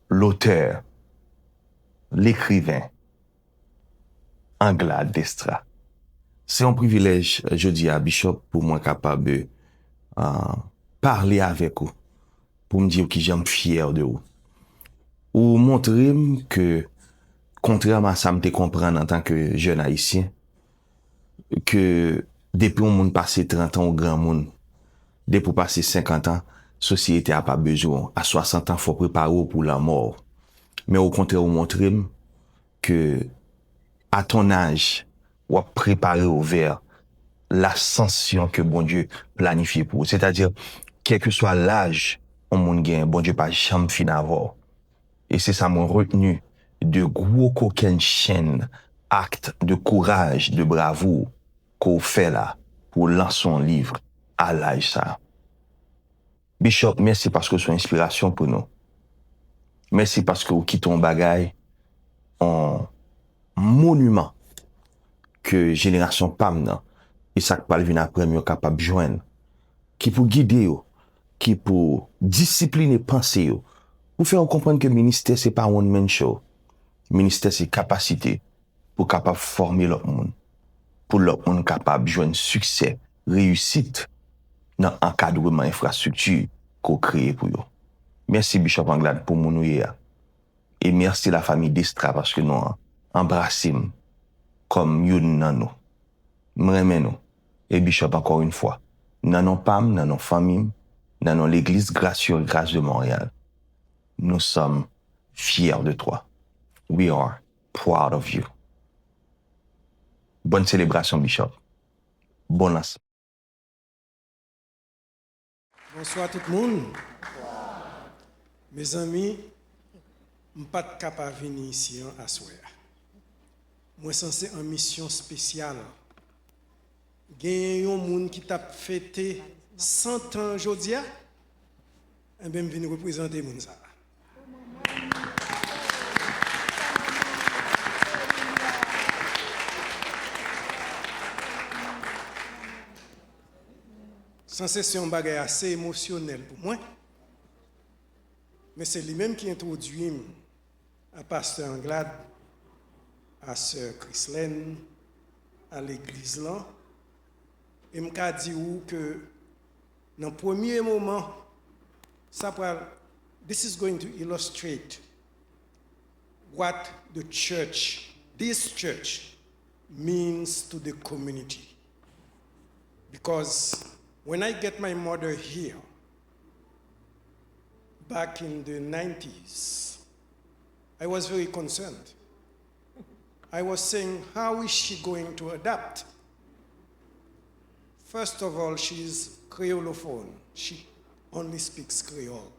l'auteur, l'écrivain, Anglade Destra. C'est un privilège, je dis à Bishop, pour moi capable de parler avec vous, pour me dire que j'aime fier de vous. Ou montrer que, contrairement à ça, me comprendre en tant que jeune haïtien, que depuis on monde passé 30 ans au grand monde, depuis passer 50 ans, société a pas besoin. À 60 ans, faut préparer pour la mort. Mais au contraire, on montre que, à ton âge, on préparé vers l'ascension que bon Dieu planifie pour vous. C'est-à-dire, quel que soit l'âge, on monde gagne, bon Dieu pas jamais fin avoir. Et c'est ça mon retenu de gros coquin chaîne, acte de courage, de bravoure qu'on fait là pour lancer un livre à l'âge ça. Bishop, merci parce que c'est une inspiration pour nous. Merci parce que vous quittez un bagage en monument que génération PAM et ça qui vient après mieux capable de joindre, qui pour guider yo, qui pour discipliner penser yo, pour faire comprendre que le ministère c'est pas one man show. Le ministère c'est capacité pour capable former l'autre monde, pour l'autre monde capable de joindre succès, réussite dans l'encadrement infrastructure qu'on crée pour eux. Merci Bishop Anglade pour mon nouïa. Et merci la famille Destra parce que nous embrassons comme yon nan nous. M'remen nous. Et Bishop encore une fois. Nan nos pam, nan nos familles, nan l'église gracieuse grâce de Montréal. Nous sommes fiers de toi. We are proud of you. Bonne célébration, Bishop. Bon as. Bonsoir tout le monde. Mes amis, je ne suis pas capable de venir ici à soir. Moi, je suis en mission spéciale. Il y a un monde qui t'a fêté 100 ans aujourd'hui. Et bien, je viens représenter les gens. C'est un bagage assez émotionnel pour moi. Mais c'est lui-même qui introduit à Pasteur Anglade, à Sœur Chrislaine, à l'église là. Et m'a dit que dans le premier moment, this is going to illustrate what the church, this church, means to the community. Because when I get my mother here, back in the 90s, I was very concerned. I was saying, how is she going to adapt? First of all, she's Creolophone. She only speaks Creole.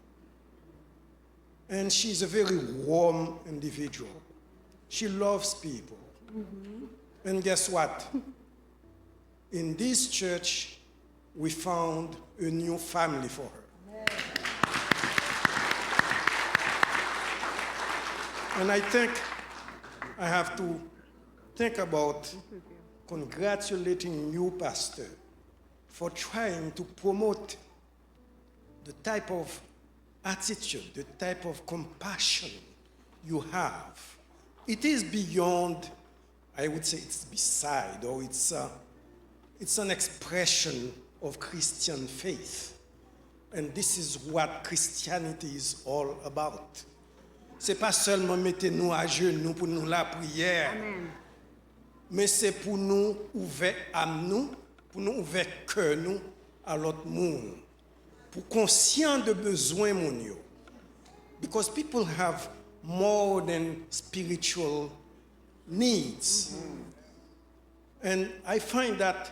And she's a very warm individual. She loves people. Mm-hmm. And guess what? In this church, we found a new family for her. And I think I have to think about congratulating you, Pastor, for trying to promote the type of attitude, the type of compassion you have. It is beyond, I would say it's beside, or it's an expression of Christian faith. And this is what Christianity is all about. C'est pas seulement mettre nous à genoux pour nous la prière, amen, mais c'est pour nous ouvrir âme nous, pour nous ouvrir cœur nous à l'autre monde, pour conscient de besoin mon yo. Because people have more than spiritual needs. Mm-hmm. And I find that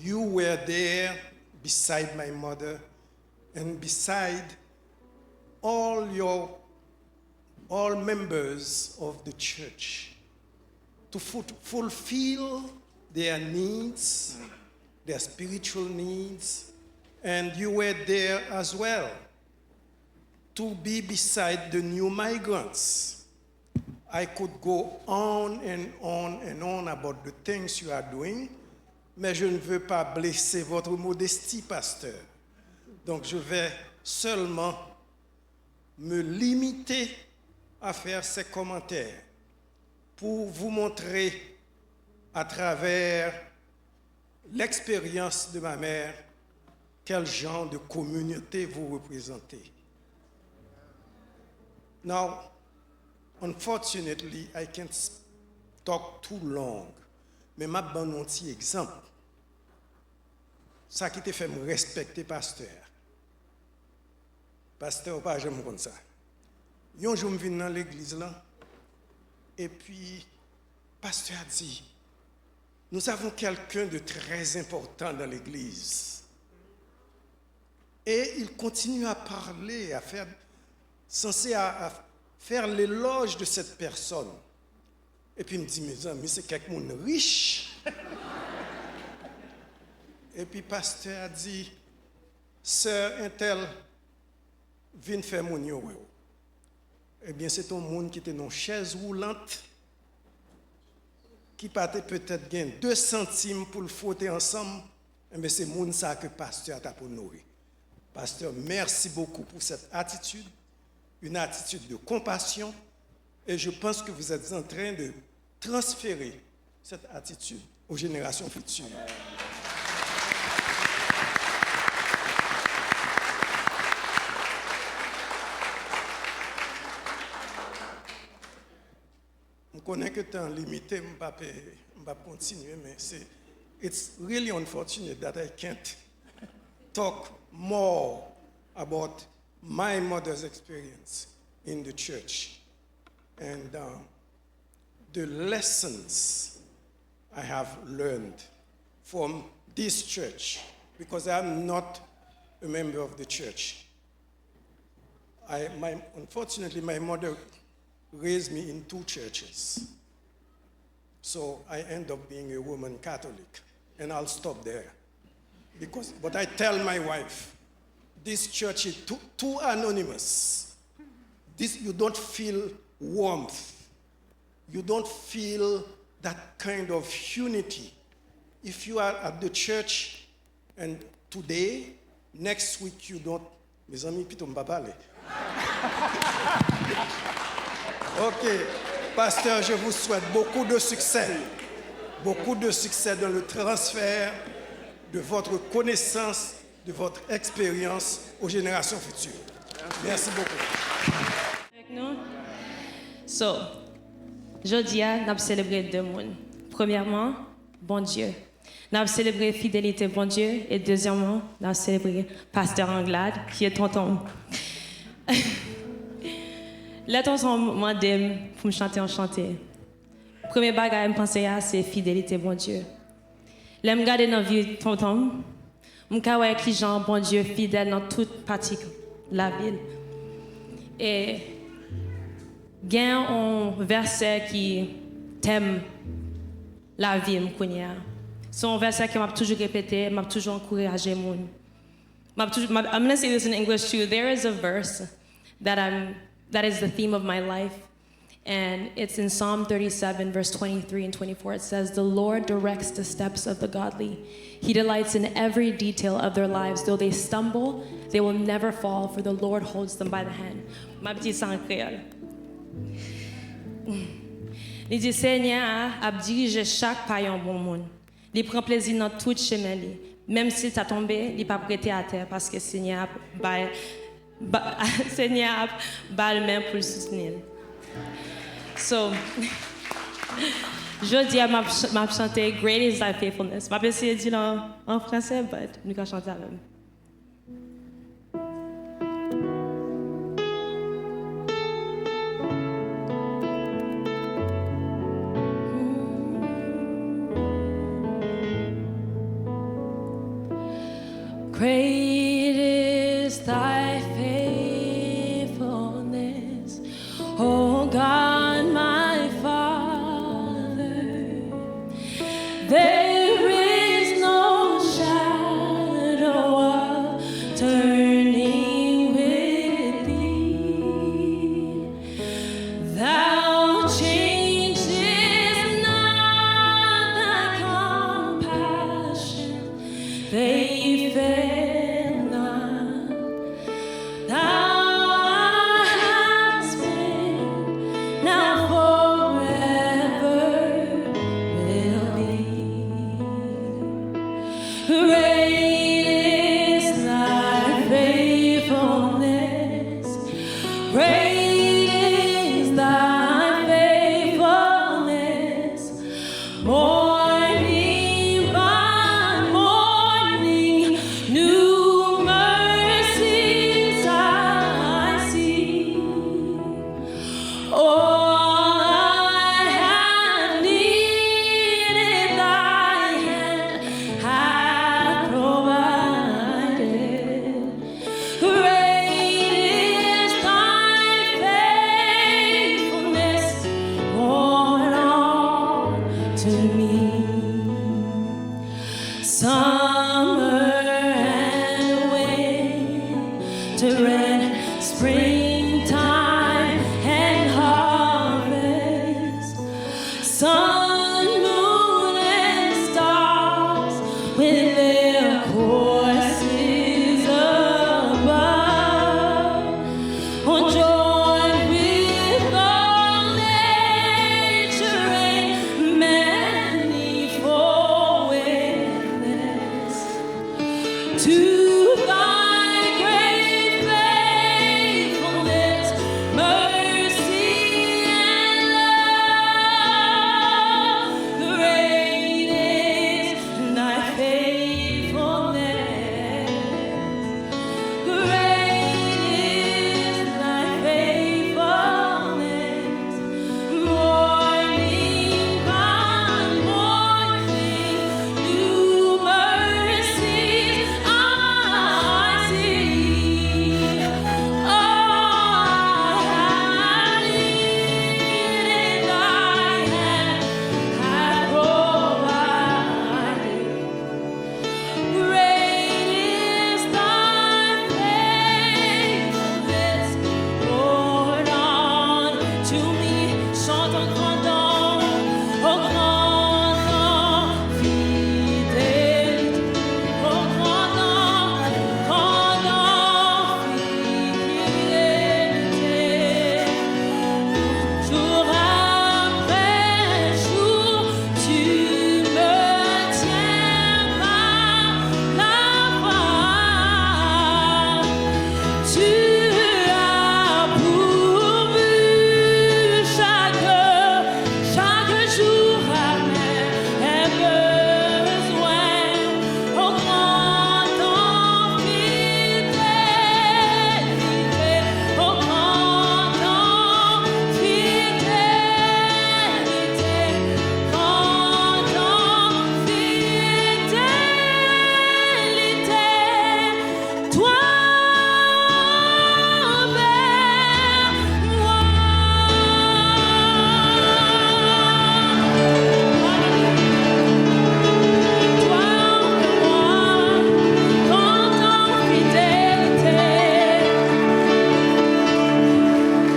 you were there beside my mother and beside all members of the church to fulfill their needs, their spiritual needs, and you were there as well to be beside the new migrants. I could go on and on and on about the things you are doing, mais je ne veux pas blesser votre modestie, pasteur. Donc je vais seulement me limiter à faire ces commentaires pour vous montrer à travers l'expérience de ma mère quel genre de communauté vous représentez. Now, unfortunately, I can't talk too long, mais je vais vous donner un petit exemple. Ça qui te fait me respecter, pasteur. Pasteur, pas jamais comme ça. Un jour, je viens dans l'église là, et puis, pasteur a dit, nous avons quelqu'un de très important dans l'église. Et il continue à parler, à faire, censé à faire l'éloge de cette personne. Et puis il me dit, mes amis, c'est quelqu'un de riche. Et puis le pasteur a dit, sœur Intel, viens faire mon yo. Eh bien, c'est un monde qui était dans une chaise roulante, qui partait peut-être gagner 2 centimes pour le frotter ensemble. Eh bien, c'est le monde ça que le pasteur a pour nourrir. Pasteur, merci beaucoup pour cette attitude, une attitude de compassion, et je pense que vous êtes en train de transférer cette attitude aux générations futures. Je connais que temps limité, je ne vais pas continuer, mais it's really unfortunate that I can't talk more about my mother's experience in the church and the lessons I have learned from this church, because I'm not a member of the church. Unfortunately, my mother raised me in 2 churches. So I end up being a Roman Catholic, and I'll stop there. But I tell my wife, this church is too anonymous. You don't feel warmth. You don't feel that kind of unity. If you are at the church and today, next week you don't. Mes amis, pito m'babale. Ok, pasteur, je vous souhaite beaucoup de succès dans le transfert de votre connaissance, de votre expérience aux générations futures. Merci beaucoup. Avec nous. So, jeudi, nous avons célébré 2 mondes. Premièrement, bon Dieu. Nous avons célébré fidélité, bon Dieu. Et deuxièmement, nous avons célébré Pasteur Anglade, qui est tonton. Là, on m'a demandé pour me chanter, on chantait. Premier bagage, je pensais à c'est fidélité, bon Dieu. Là, je regarde dans la vie tonton, je vois qui Jean, bon Dieu, fidèle dans toute partie de la ville. Et il y a un verset qui t'aime la vie, c'est un verset que m'a toujours répété, m'a toujours encouragé. I'm going to say this in English too. There is a verse that is the theme of my life. And it's in Psalm 37, verse 23 and 24. It says, "The Lord directs the steps of the godly. He delights in every detail of their lives. Though they stumble, they will never fall, for the Lord holds them by the hand." Ma petite sang créole. Il dit, Seigneur a dirigé chaque pas en bon monde. Il prend plaisir dans tout chemin. Même si tu as tombé, il pas prêté à terre parce que Seigneur Seigneur a le main pour le soutenir. So, je dis à ma chanter Great is thy faithfulness. Je vais essayer de dire en français, mais nous allons chanter avec. Great is thy faithfulness, O God, my Father. There is no shadow of turning with thee. Thou changest not thy compassion. They fail not. Great is thy faithfulness. Great is thy faithfulness. Morning by morning, new mercies I see. All I have needed, thy hand hath provided. Great is thy faithfulness, Lord, unto me. Summer and winter and springtime and harvest, sun, moon, and stars with their courses above, on join with all nature and manifold witness to thy great faithfulness, mercy and love. Great is thy faithfulness. Great is thy faithfulness. Morning by morning, new mercies I see. All I have needed, thy hand hath provided. Great is thy faithfulness, Lord, unto me. Chante en grandant fidélité, en grandant fidélité. Jour après jour, tu me tiens par la main. Tu as pourvu chaque jour à mes besoins. Au grand fidélité, au grand fidélité, grand fidélité. Toi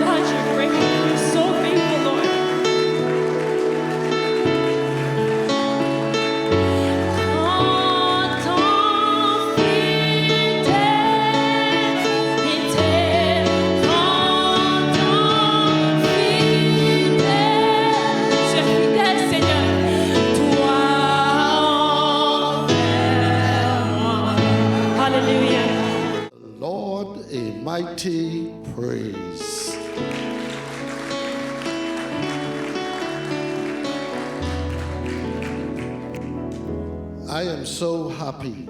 God, you're great. You're so faithful, Lord. Tu es fidèle, Seigneur. Toi envers moi. Hallelujah. Lord a mighty praise. I am so happy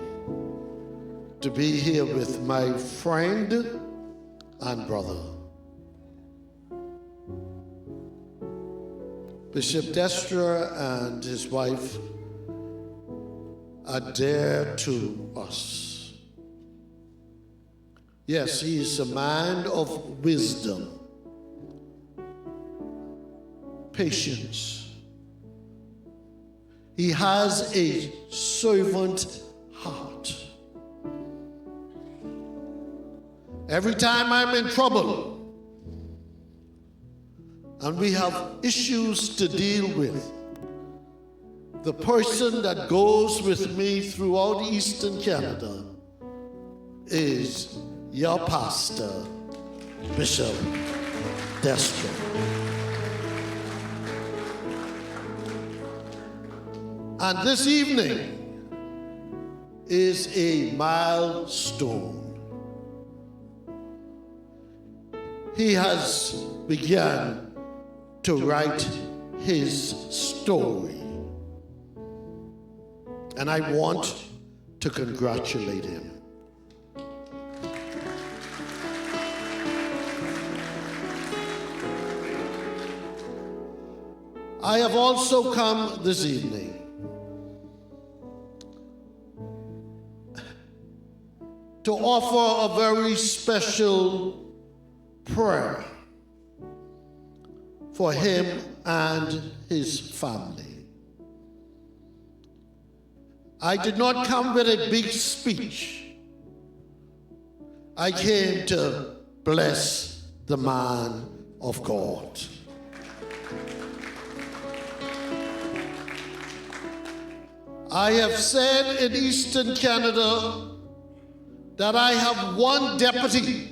to be here with my friend and brother, Bishop Destra and his wife are dear to us. Yes, he is a man of wisdom, patience. He has a servant heart. Every time I'm in trouble and we have issues to deal with, the person that goes with me throughout Eastern Canada is your pastor, Bishop Destra. And this evening, is a milestone. He has begun to write his story. And I want to congratulate him. I have also come this evening to offer a very special prayer for him and his family. I did not come with a big speech. I came to bless the man of God. I have said in Eastern Canada that I have one deputy,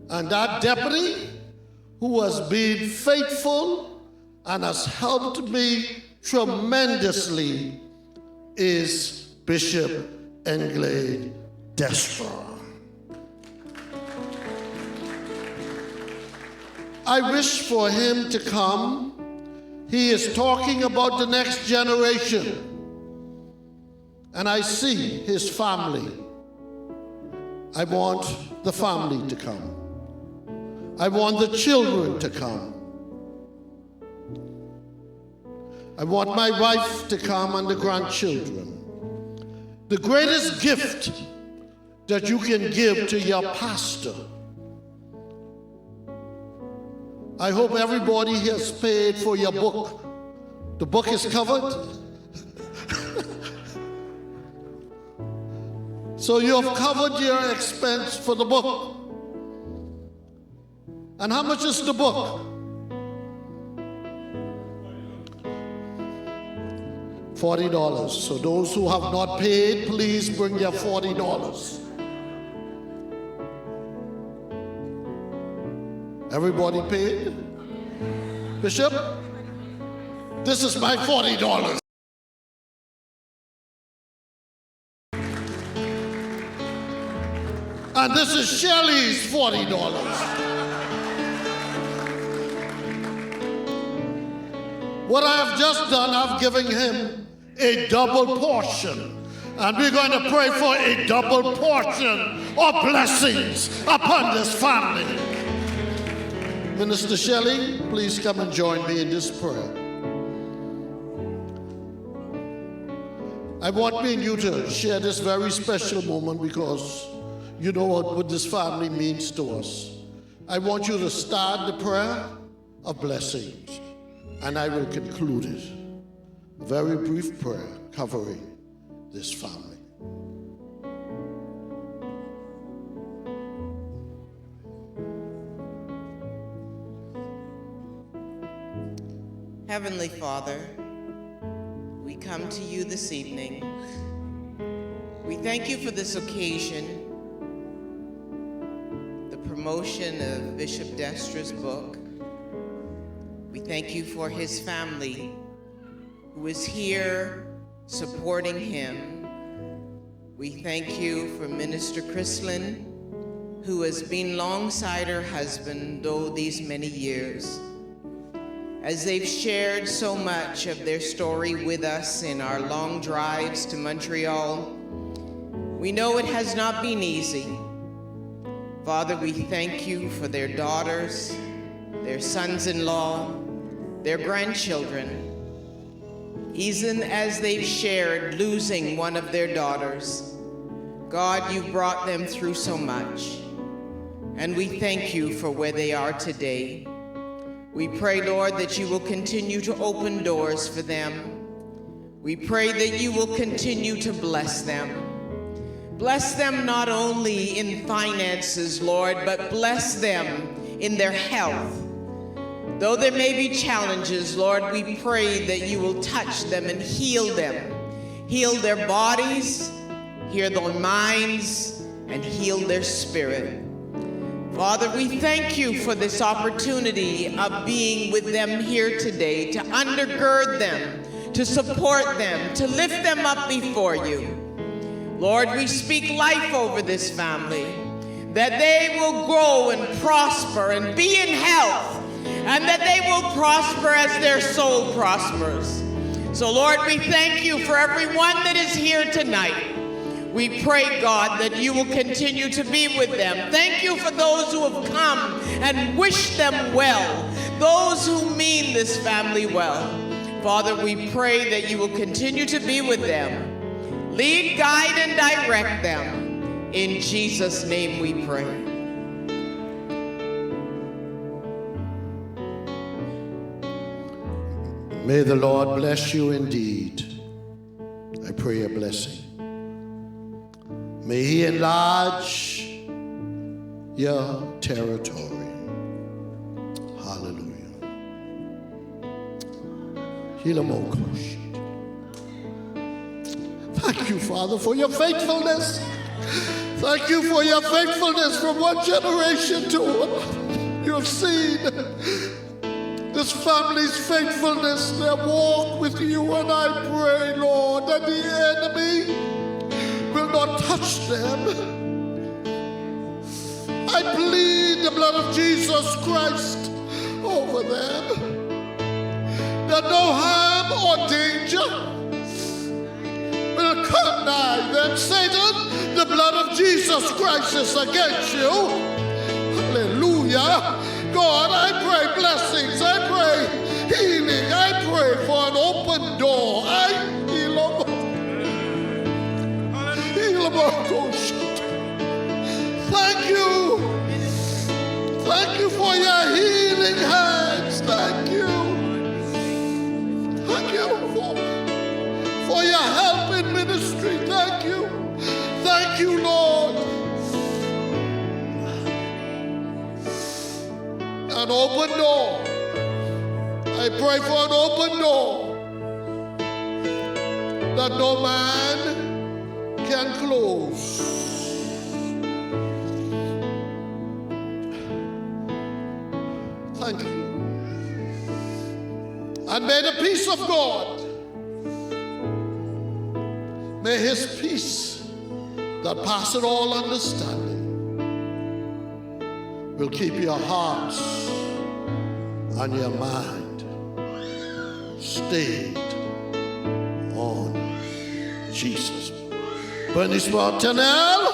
and that deputy who has been faithful and has helped me tremendously is Bishop Englade Destra. I wish for him to come. He is talking about the next generation. And I see his family. I want the family to come. I want the children to come. I want my wife to come and the grandchildren. The greatest gift that you can give to your pastor. I hope everybody has paid for your book. The book is covered. So you have covered your expense for the book. And how much is the book? $40. So those who have not paid, please bring your $40. Everybody paid? Bishop, this is my $40. And this is Shelley's $40. What I have just done, I've given him a double portion. And we're going to pray for a double portion of blessings upon this family. Minister Shelley, please come and join me in this prayer. I want me and you to share this very special moment because you know what this family means to us. I want you to start the prayer of blessings, and I will conclude it. A very brief prayer covering this family. Heavenly Father, we come to you this evening. We thank you for this occasion, the promotion of Bishop Destra's book. We thank you for his family who is here supporting him. We thank you for Minister Chrislyn, who has been alongside her husband all these many years, as they've shared so much of their story with us in our long drives to Montreal. We know it has not been easy. Father, we thank you for their daughters, their sons-in-law, their grandchildren, even as they've shared losing one of their daughters. God, you've brought them through so much, and we thank you for where they are today. We pray, Lord, that you will continue to open doors for them. We pray that you will continue to bless them. Bless them not only in finances, Lord, but bless them in their health. Though there may be challenges, Lord, we pray that you will touch them and heal them. Heal their bodies, heal their minds, and heal their spirit. Father, we thank you for this opportunity of being with them here today, to undergird them, to support them, to lift them up before you. Lord, we speak life over this family, that they will grow and prosper and be in health, and that they will prosper as their soul prospers. So, Lord, we thank you for everyone that is here tonight. We pray, God, that you will continue to be with them. Thank you for those who have come and wish them well, those who mean this family well. Father, we pray that you will continue to be with them. Lead, guide, and direct them. In Jesus' name we pray. May the Lord bless you indeed. I pray a blessing. May he enlarge your territory. Hallelujah. Hilamokosh. Thank you, Father, for your faithfulness. Thank you for your faithfulness from one generation to another. You have seen this family's faithfulness, their walk with you, and I pray, Lord, that the enemy will not touch them. I plead the blood of Jesus Christ over them, that no harm or danger will come nigh them. Satan, the blood of Jesus Christ is against you. Hallelujah. God, I pray blessings. I pray healing. I pray for an open door. Thank you. Thank you for your healing hands. Thank you. Thank you for your help in ministry. Thank you. Thank you, Lord. An open door. I pray for an open door that no man can close. Thank you. And may the peace of God, may his peace that passeth all understanding will keep your hearts and your mind stayed on Jesus. Bernice Martinel,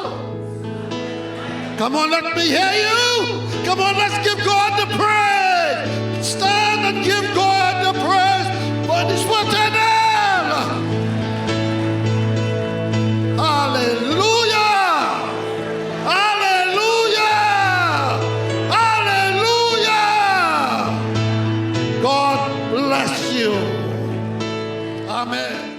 come on, let me hear you. Come on, let's give God the praise. Stand and give God the praise. Bernice Martinel. Hallelujah. Hallelujah. Hallelujah. God bless you. Amen.